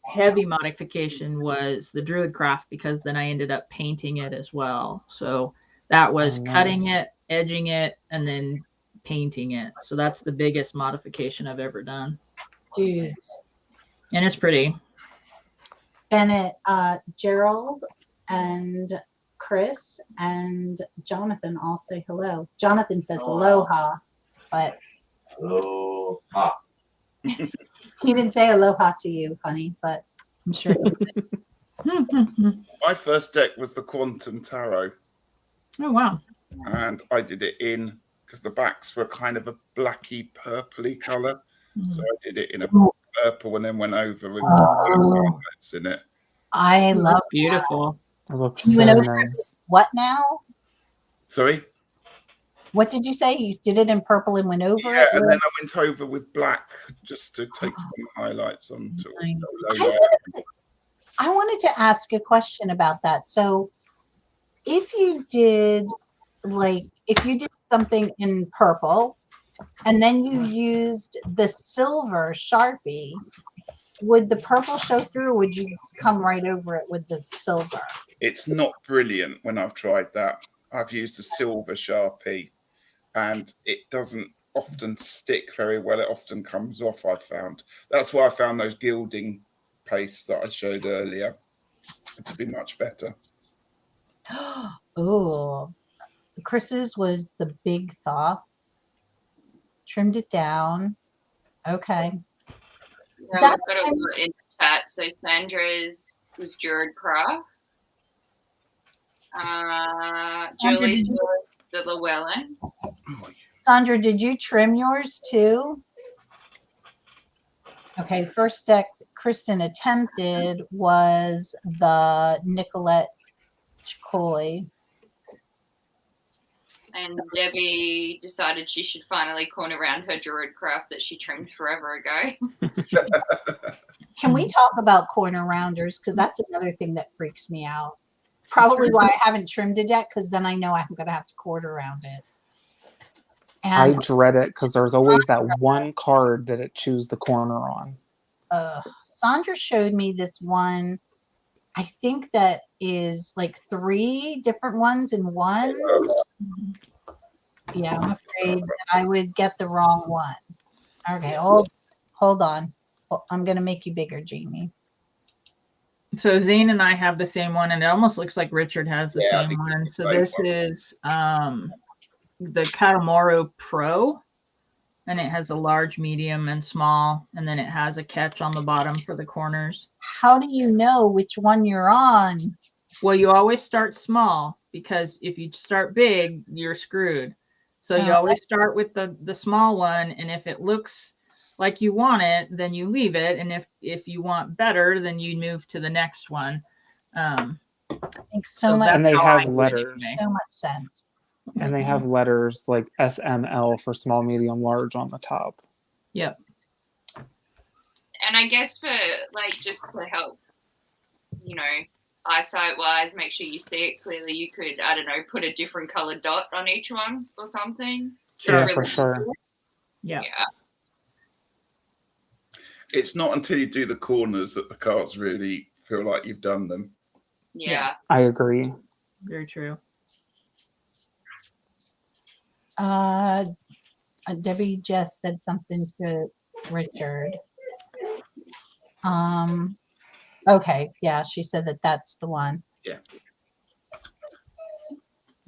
heavy modification was the Druid Craft, because then I ended up painting it as well. So that was cutting it, edging it, and then painting it. So that's the biggest modification I've ever done. Dudes. And it's pretty. Bennett, Gerald, and Chris, and Jonathan all say hello. Jonathan says aloha, but aloha. He didn't say aloha to you, honey, but I'm sure he did. My first deck was the Quantum Tarot. Oh, wow. And I did it in, because the backs were kind of a blacky, purpley colour. So I did it in a purple and then went over with highlights in it. I love beautiful. It looks you so went over nice. What now? Sorry? What did you say? You did it in purple and went over Yeah, it? and then I went over with black just to take some highlights on. I wanted to ask a question about that. So if you did something in purple and then you used the silver Sharpie, would the purple show through, or would you come right over it with the silver? It's not brilliant when I've tried that. I've used a silver Sharpie and it doesn't often stick very well. It often comes off, I found. That's why I found those gilding pastes that I showed earlier to be much better. Oh, Chris's was the big thoth. Trimmed it down. Okay. Yeah, That we've got a lot in the chat. So Sandra's was Druid Craft. Julie's was the Llewellyn. Sandra, did you trim yours too? Okay, first deck Kristen attempted was the Nicolette Chicoli. And Debbie decided she should finally corner around her Druid Craft that she trimmed forever ago. Can we talk about corner rounders? Because that's another thing that freaks me out. Probably why I haven't trimmed it yet, because then I know I'm going to have to quarter around it. I And dread it because there's always that one card that it chews the corner on. Sandra showed me this one. I think that is like 3 different ones in one. Yeah, I'm afraid that I would get the wrong one. Okay, hold on. I'm going to make you bigger, Jamie. So Zane and I have the same one, and it almost looks like Richard has the same one. So this is the Katamoro Pro, and it has a large, medium, and small, and then it has a catch on the bottom for the corners. How do you know which one you're on? Well, you always start small, because if you start big, you're screwed. So you always start with the small one, and if it looks like you want it, then you leave it, and if you want better, then you move to the next one. Makes so much. And they have letters. So much sense. And they have letters like SML for small, medium, large on the top. Yep. And I guess for like just to help, you know, eyesight wise, make sure you see it clearly, you could, I don't know, put a different colored dot on each one or something. Yeah, for sure. Yeah. It's not until you do the corners that the cards really feel like you've done them. Yeah. Yes. I agree. Very true. Debbie just said something to Richard. Okay, yeah, she said that that's the one. Yeah.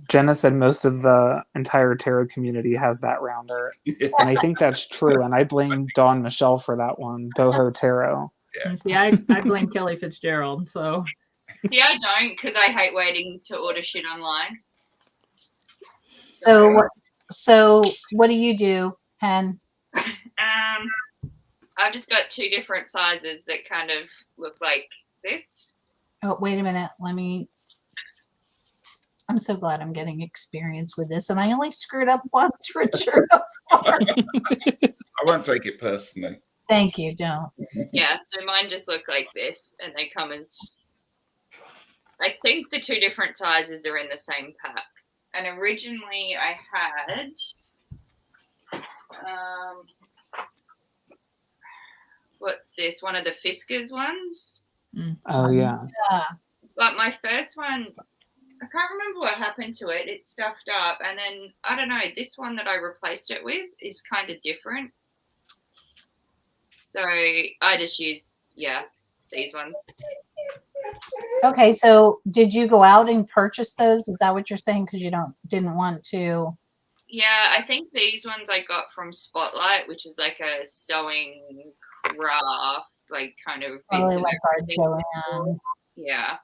Jenna said most of the entire tarot community has that rounder. Yeah. And I think that's true. And I blame Dawn Michelle for that one, Boho Tarot. Yeah. And see, I blame Kelly Fitzgerald. So See, I don't, because I hate waiting to order shit online. So what do you do, Hen? I've just got 2 different sizes that kind of look like this. Oh, wait a minute. I'm so glad I'm getting experience with this. And I only screwed up once, Richard. I'm sorry. I won't take it personally. Thank you, don't. Yeah, so mine just look like this, and they come as, I think the 2 different sizes are in the same pack. And originally I had, what's this? One of the Fiskars ones. Oh, yeah. But my first one, I can't remember what happened to it. It's stuffed up. And then, I don't know, this one that I replaced it with is kind of different. So I just use, these ones. Okay, so did you go out and purchase those? Is that what you're saying? Because you didn't want to. Yeah, I think these ones I got from Spotlight, which is like a sewing craft, like kind of. Probably like our Joanne. Yeah.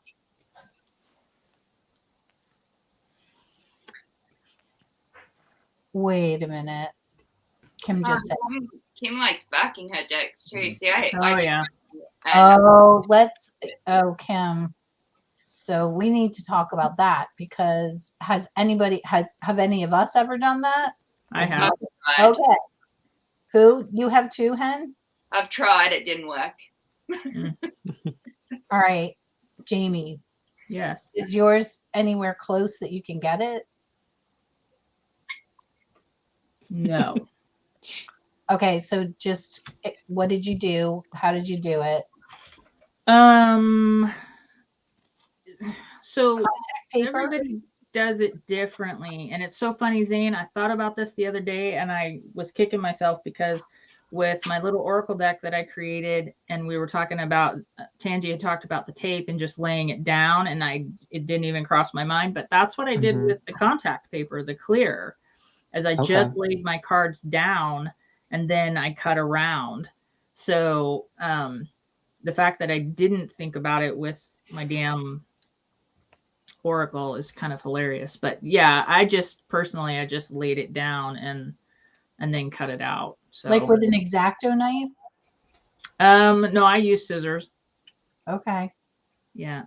Wait a minute. Kim just said. Kim likes backing her decks too. See, Kim. So we need to talk about that, because have any of us ever done that? I have. Okay. Who? You have 2, Hen? I've tried. It didn't work. All right. Jamie. Yes. Is yours anywhere close that you can get it? No. Okay, so just what did you do? How did you do it? So Paper? does it differently. And it's so funny, Zane. I thought about this the other day and I was kicking myself because with my little oracle deck that I created, and we were talking about, Tangi had talked about the tape and just laying it down, and it didn't even cross my mind. But that's what I did with the contact paper, the clear, as I just laid my cards down and then I cut around. So the fact that I didn't think about it with my damn oracle is kind of hilarious. But yeah, I just laid it down and then cut it out. So Like with an X-Acto knife? no, I use scissors. Okay. Yeah.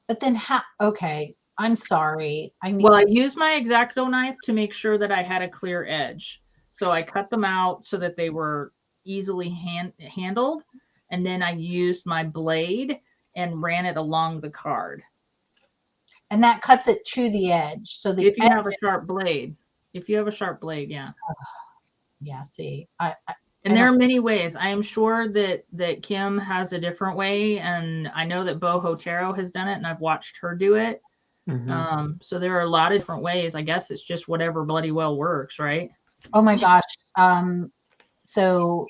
But then okay, I'm sorry. Well, I used my X-Acto knife to make sure that I had a clear edge. So I cut them out so that they were easily handled. And then I used my blade and ran it along the card. And that cuts it to the edge. So if you have a sharp blade. If you have a sharp blade, yeah. Yeah, see. And there are many ways. I am sure that Kim has a different way, and I know that Boho Tarot has done it, and I've watched her do it. So there are a lot of different ways. I guess it's just whatever bloody well works, right? Oh my gosh. So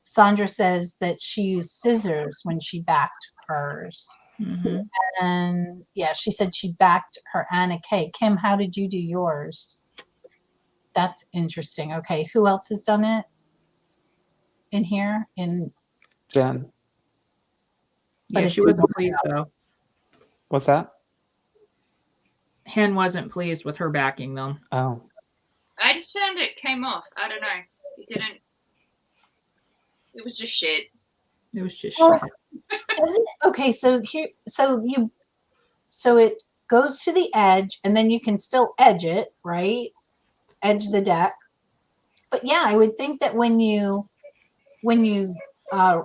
Sandra says that she used scissors when she backed hers. And yeah, she said she backed her Anna K. Kim, how did you do yours? That's interesting. Okay, who else has done it in here? In Jen. Yeah, she wasn't pleased though. What's that? Hen wasn't pleased with her backing them. Oh. I just found it came off. I don't know. It didn't. It was just shit. It was just shit. Okay, so so it goes to the edge, and then you can still edge it, right? Edge the deck. But yeah, I would think that when you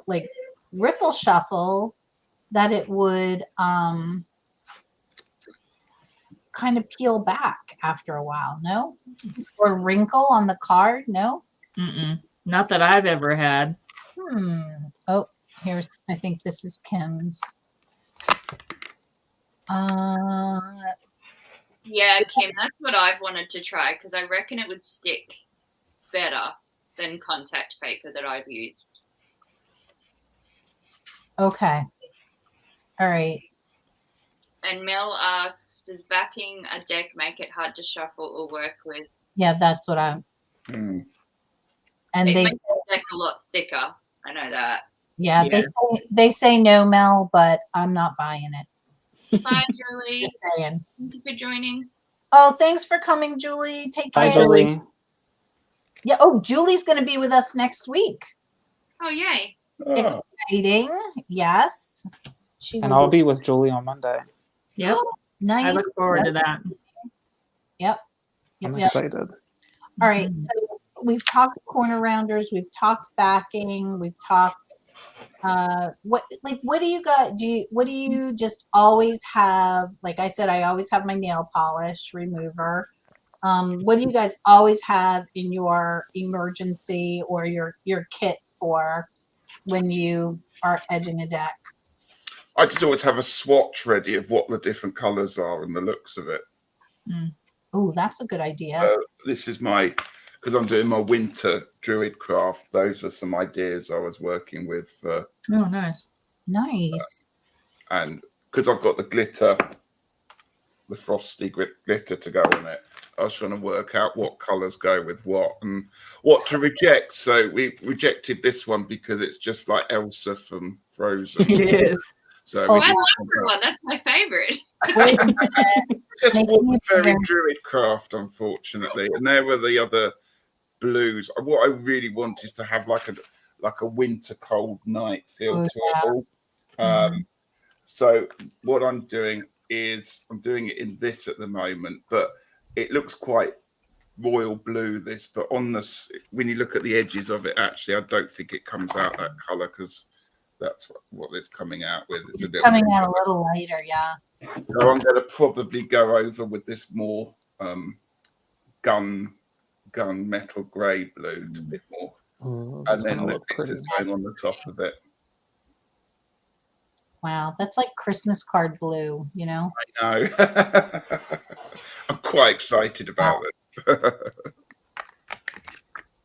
like riffle shuffle, that it would kind of peel back after a while, no? Or wrinkle on the card, no? Not that I've ever had. Oh, here's, I think this is Kim's. Yeah, Kim, that's what I've wanted to try because I reckon it would stick better than contact paper that I've used. Okay. All right. And Mel asks, does backing a deck make it hard to shuffle or work with? Yeah, that's what I'm. And it makes the deck a lot thicker. I know that. Yeah, they say no, Mel, but I'm not buying it. Bye, Julie. Just saying. Thank you for joining. Oh, thanks for coming, Julie. Take care. Bye, Julie. Yeah. Oh, Julie's going to be with us next week. Oh, yay. Exciting. Yes. And I'll be with Julie on Monday. Yep. Nice. I look forward to that. Yep. I'm excited. All right. So we've talked corner rounders. We've talked backing. We've talked. What do you got? What do you just always have? Like I said, I always have my nail polish remover. What do you guys always have in your emergency or your kit for when you are edging a deck? I just always have a swatch ready of what the different colors are and the looks of it. Oh, that's a good idea. This is because I'm doing my winter druid craft. Those were some ideas I was working with. Oh, nice. Nice. And because I've got the glitter, the frosty glitter to go on it, I was trying to work out what colors go with what and what to reject. So we rejected this one because it's just like Elsa from Frozen. It is. So I love her one. That's my favorite. Wait a minute. Just wasn't very druid craft, unfortunately. And there were the other blues. What I really want is to have like a winter cold night feel to it all. So what I'm doing is I'm doing it in this at the moment, but it looks quite royal blue, this, but on this, when you look at the edges of it, actually, I don't think it comes out that color because that's what it's coming out with. It's coming out a little lighter, yeah. So I'm going to probably go over with this more gun metal grey blue, a bit more, and then the glitters going on the top of it. Wow, that's like Christmas card blue, you know? I know. I'm quite excited about it.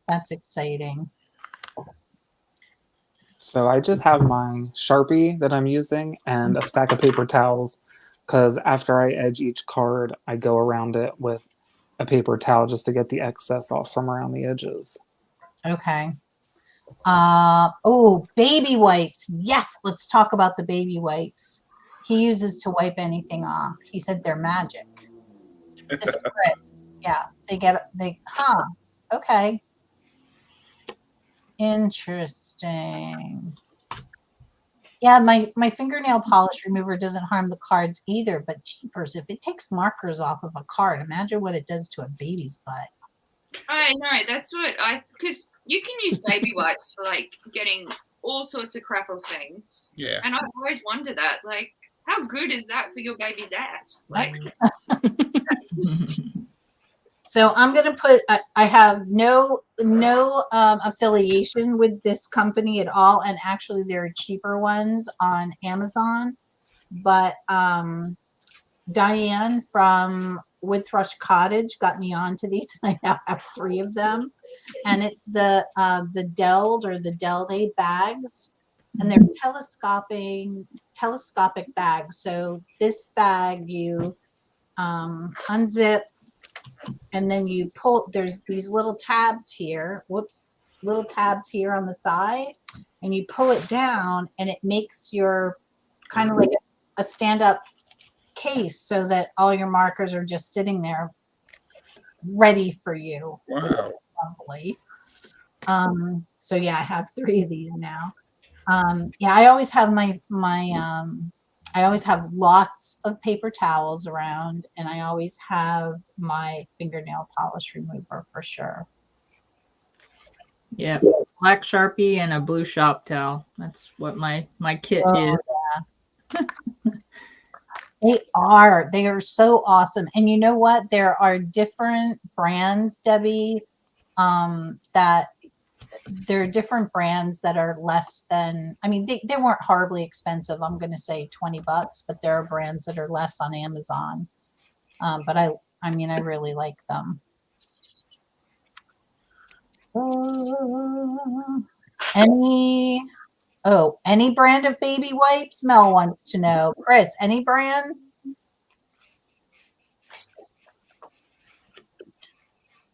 That's exciting. So I just have my Sharpie that I'm using and a stack of paper towels because after I edge each card, I go around it with a paper towel just to get the excess off from around the edges. Okay. Oh, baby wipes. Yes, let's talk about the baby wipes. He uses to wipe anything off. He said they're magic. This is Chris. Yeah, huh. Okay. Interesting. Yeah, my fingernail polish remover doesn't harm the cards either, but jeepers, if it takes markers off of a card, imagine what it does to a baby's butt. I know, that's what because you can use baby wipes for like getting all sorts of crap of things. Yeah. And I've always wondered that, like, how good is that for your baby's ass? Like, So I'm going to put, I have no affiliation with this company at all. And actually there are cheaper ones on Amazon, but Diane from Wood Thrush Cottage got me onto these. And I now have 3 of them, and it's the Deld or the Deld bags, and they're telescopic bags. So this bag you unzip, and then you pull. There's these little tabs here. Little tabs here on the side, and you pull it down, and it makes your kind of like a stand-up case so that all your markers are just sitting there ready for you. Wow. Lovely. So yeah, I have 3 of these now. Yeah, I always have I always have lots of paper towels around, and I always have my fingernail polish remover for sure. Yeah, black Sharpie and a blue shop towel. That's what my kit is. Yeah. They are so awesome. And you know what? There are different brands, Debbie, that there are different brands that are less than, I mean, they weren't horribly expensive. I'm going to say $20, but there are brands that are less on Amazon. But I mean, I really like them. Any brand of baby wipes? Mel wants to know. Chris, any brand?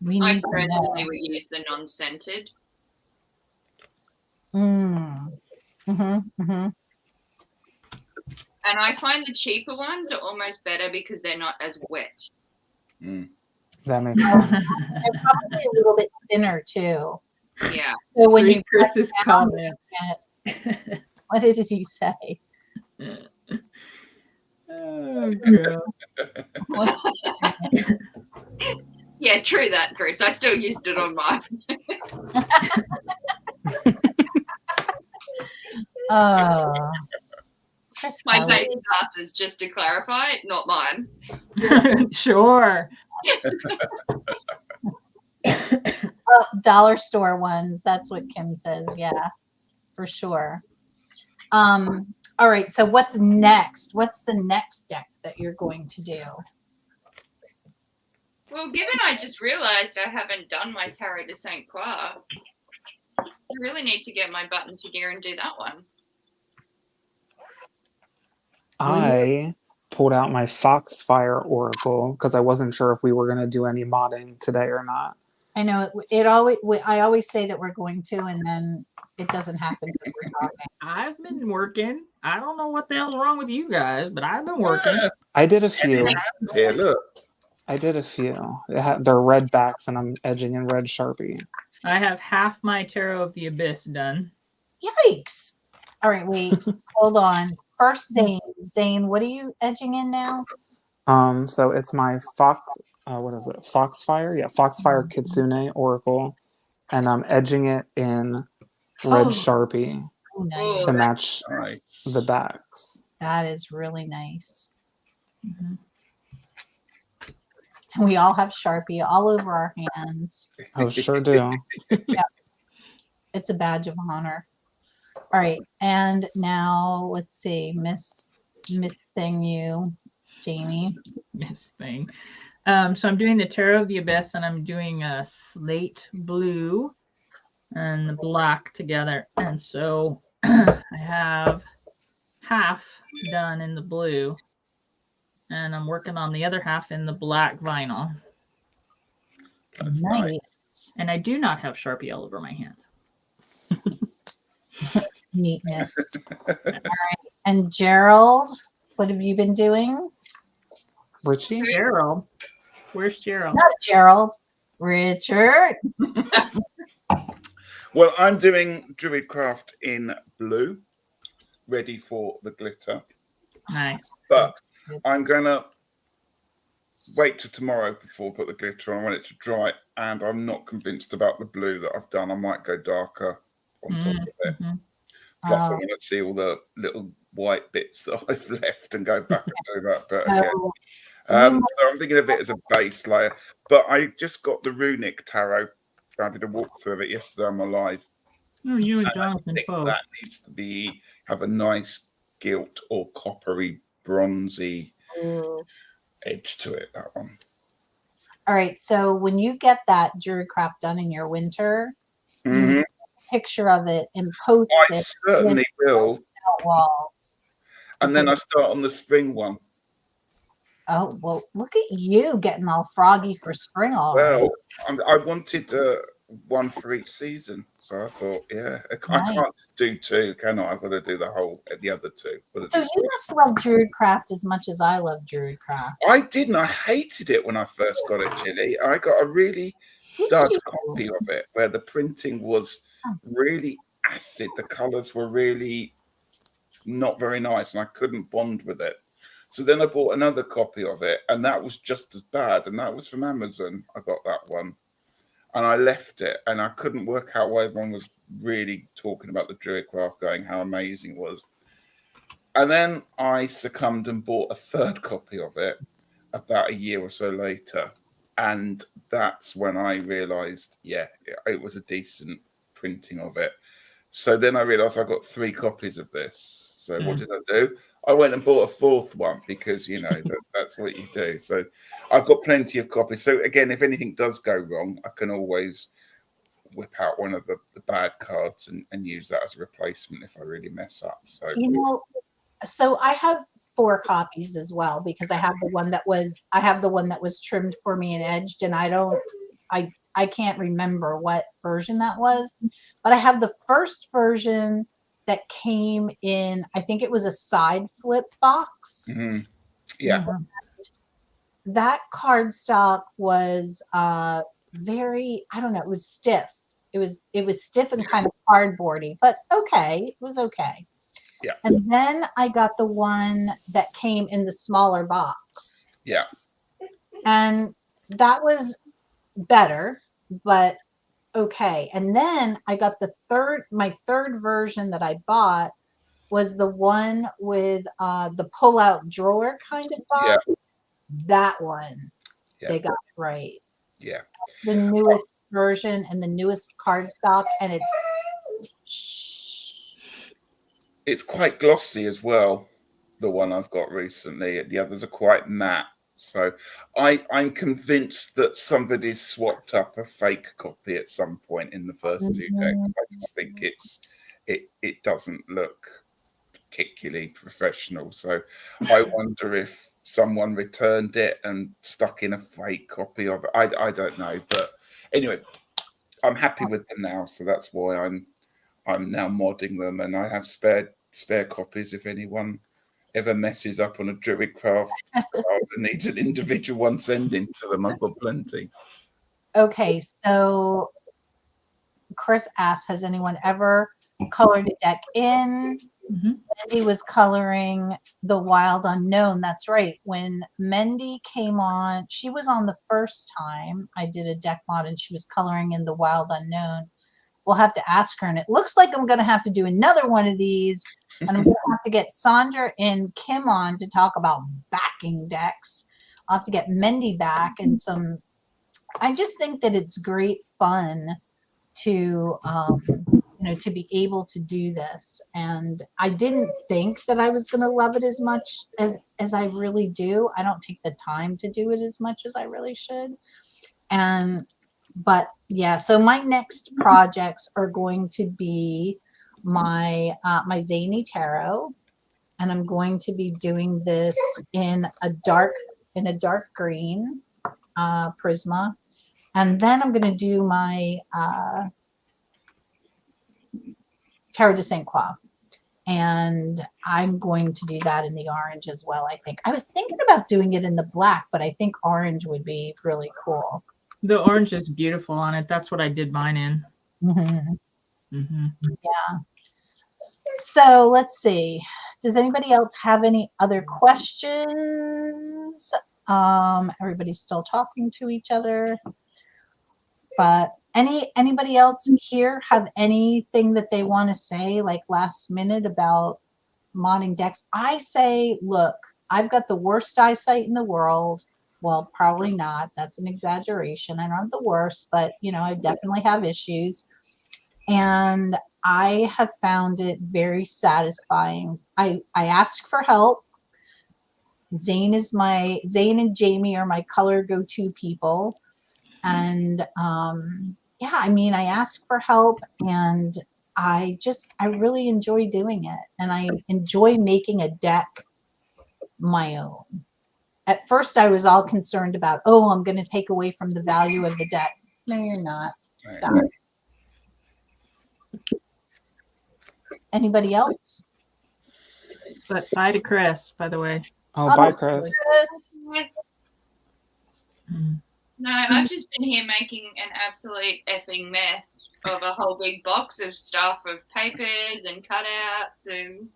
We I need to personally know. would use the non-scented. Mm-hmm. And I find the cheaper ones are almost better because they're not as wet. Mm. That makes sense. They're probably a little bit thinner too. Yeah. So when you press Chris's down, comment. what did he say? Oh, God. Yeah, true that, Chris. I still used it on mine. Chris My Kelly. baby's asses, just to clarify, not mine. Sure. Dollar store ones. That's what Kim says. Yeah, for sure. All right. So what's next? What's the next deck that you're going to do? Well, given I just realized I haven't done my Tarot de Saint Croix, I really need to get my butt into gear and do that one. I pulled out my Foxfire Oracle because I wasn't sure if we were going to do any modding today or not. I know it always. I always say that we're going to, and then it doesn't happen because we're talking. I've been working. I don't know what the hell's wrong with you guys, but I've been working. I did a few. Here, look. I did a few. They're red backs, and I'm edging in red Sharpie. I have half my Tarot of the Abyss done. Yikes! All right, wait, hold on. First, Zane. Zane, what are you edging in now? So it's my what is it? Foxfire? Yeah, Foxfire Kitsune Oracle. And I'm edging it in red Sharpie Nice. to match the backs. That is really nice. Mm-hmm. And we all have Sharpie all over our hands. Oh, sure do. Yeah. It's a badge of honor. All right, and now let's see, Miss Thing, Jamie. Miss thing. So I'm doing the Tarot of the Abyss, and I'm doing a slate blue and the black together. And so I have half done in the blue, and I'm working on the other half in the black vinyl. That's nice. Nice. And I do not have Sharpie all over my hands. Neatness. All right, and Gerald, what have you been doing? Richie? Gerald. Where's Gerald? Not Gerald. Richard. Well, I'm doing Druidcraft in blue, ready for the glitter. Nice. But I'm going to wait till tomorrow before I put the glitter on. I want it to dry, and I'm not convinced about the blue that I've done. I might go darker on top of it. Mm-hmm. Plus, I want to see all the little white bits that I've left and go back and do that. But again, so I'm thinking of it as a base layer. But I just got the Runic Tarot. I did a walkthrough of it yesterday on my live. Oh, you and And I Jonathan think both. that needs to have a nice gilt or coppery, bronzy edge to it. That one. All right, so when you get that Druidcraft done in your winter, you Mhm. make a picture of it and post I it certainly will. out walls. And then I start on the spring one. Oh, well, look at you getting all froggy for spring already. Well, I wanted one for each season. So I thought, yeah, I Nice. can't do two, can I? I've got to do the other two. So you must love Druidcraft as much as I love Druidcraft. I didn't. I hated it when I first got it, Ginny. I got a really dud copy of it where the printing was really acid. The colours were really not very nice, and I couldn't bond with it. So then I bought another copy of it, and that was just as bad. And that was from Amazon. I got that one, and I left it, and I couldn't work out why everyone was really talking about the Druidcraft, going how amazing it was. And then I succumbed and bought a third copy of it about a year or so later. And that's when I realized, yeah, it was a decent printing of it. So then I realized I got 3 copies of this. So what did I do? I went and bought a 4th one because, you know, that's what you do. So I've got plenty of copies. So again, if anything does go wrong, I can always whip out one of the bad cards and use that as a replacement if I really mess up. So, You know, so I have 4 copies as well because I have the one that was trimmed for me and edged, and I can't remember what version that was, but I have the first version that came in, I think it was a side flip box. yeah. That cardstock was very, I don't know, it was stiff. It was stiff and kind of cardboardy, but okay, it was okay. Yeah. And then I got the one that came in the smaller box. Yeah. And that was better, but okay. And then I got my third version that I bought was the one with the pull-out drawer kind of box. Yeah. That one, Yeah. they got it right. Yeah. The newest version and the newest cardstock, and it's quite glossy as well. The one I've got recently, the others are quite matte. So I'm convinced that somebody's swapped up a fake copy at some point in the first 2 decks. I just think it doesn't look particularly professional. So I wonder if someone returned it and stuck in a fake copy of it. I don't know, but anyway, I'm happy with them now. So that's why I'm now modding them, and I have spare copies if anyone ever messes up on a Druidcraft card and needs an individual one sending to them. I've got plenty. Okay, so Chris asked, has anyone ever colored a deck in? Mendy was coloring the Wild Unknown. That's right. When Mendy came on, she was on the first time I did a deck mod, and she was coloring in the Wild Unknown. We'll have to ask her, and it looks like I'm going to have to do another one of these, and I'm going to have to get Sandra and Kim on to talk about backing decks. I'll have to get Mendy back and some. I just think that it's great fun to you know, to be able to do this. And I didn't think that I was going to love it as much as I really do. I don't take the time to do it as much as I really should. But yeah, so my next projects are going to be my my Zany tarot, and I'm going to be doing this in a dark green prisma, and then I'm going to do my Tarot de Saint Croix, and I'm going to do that in the orange as well. I think I was thinking about doing it in the black, but I think orange would be really cool. The orange is beautiful on it. That's what I did mine in. Yeah. So let's see. Does anybody else have any other questions? Everybody's still talking to each other. But anybody else here have anything that they want to say, like last minute, about modding decks? I say, look, I've got the worst eyesight in the world. Well, probably not. That's an exaggeration. I don't have the worst, but you know, I definitely have issues. And I have found it very satisfying. I ask for help. Zane and Jaime are my color go-to people. And yeah, I mean, I ask for help, and I really enjoy doing it. And I enjoy making a deck my own. At first, I was all concerned about, oh, I'm going to take away from the value of the deck. No, you're not. Stop. Anybody else? But bye to Chris, by the way. Oh, bye, Chris. No, I've just been here making an absolute effing mess of a whole big box of stuff, of papers and cutouts, and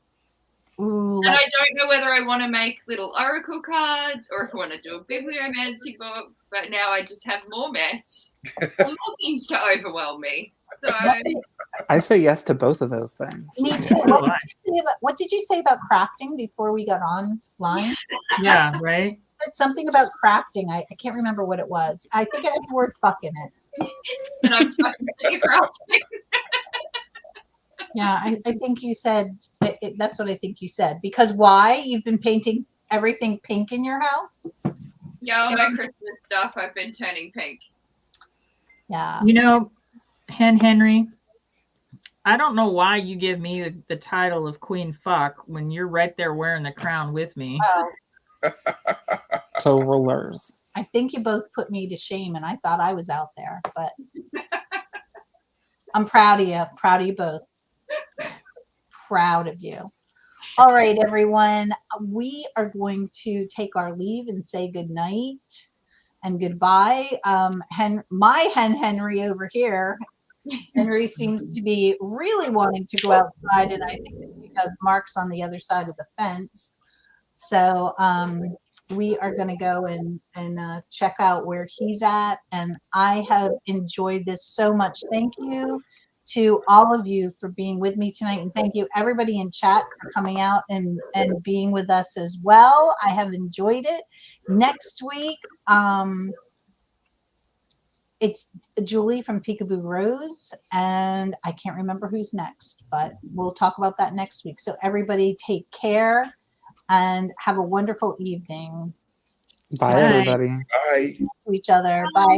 I don't know whether I want to make little oracle cards or if I want to do a bibliomancy book, but now I just have more mess. More things to overwhelm me. So I say yes to both of those things. What did you say about crafting before we got online? Yeah, right? Something about crafting. I can't remember what it was. I think it had the word fuck in it. And I'm fucking sick of crafting. Yeah, I think you said, that's what I think you said. Because why? You've been painting everything pink in your house? Yeah, all my Christmas stuff I've been turning pink. Yeah. You know, Henry, I don't know why you give me the title of Queen Fuck when you're right there wearing the crown with me. Oh. Co-rollers. I think you both put me to shame, and I thought I was out there, but I'm proud of you. Proud of you both. Proud of you. All right, everyone. We are going to take our leave and say good night and goodbye. My Henry over here. Henry seems to be really wanting to go outside, and I think it's because Mark's on the other side of the fence. So we are going to go and check out where he's at. And I have enjoyed this so much. Thank you to all of you for being with me tonight. And thank you, everybody in chat, for coming out and being with us as well. I have enjoyed it. Next week, it's Julie from Peekaboo Rose, and I can't remember who's next, but we'll talk about that next week. So everybody take care and have a wonderful evening. Bye, everybody. Bye. To each other. Bye.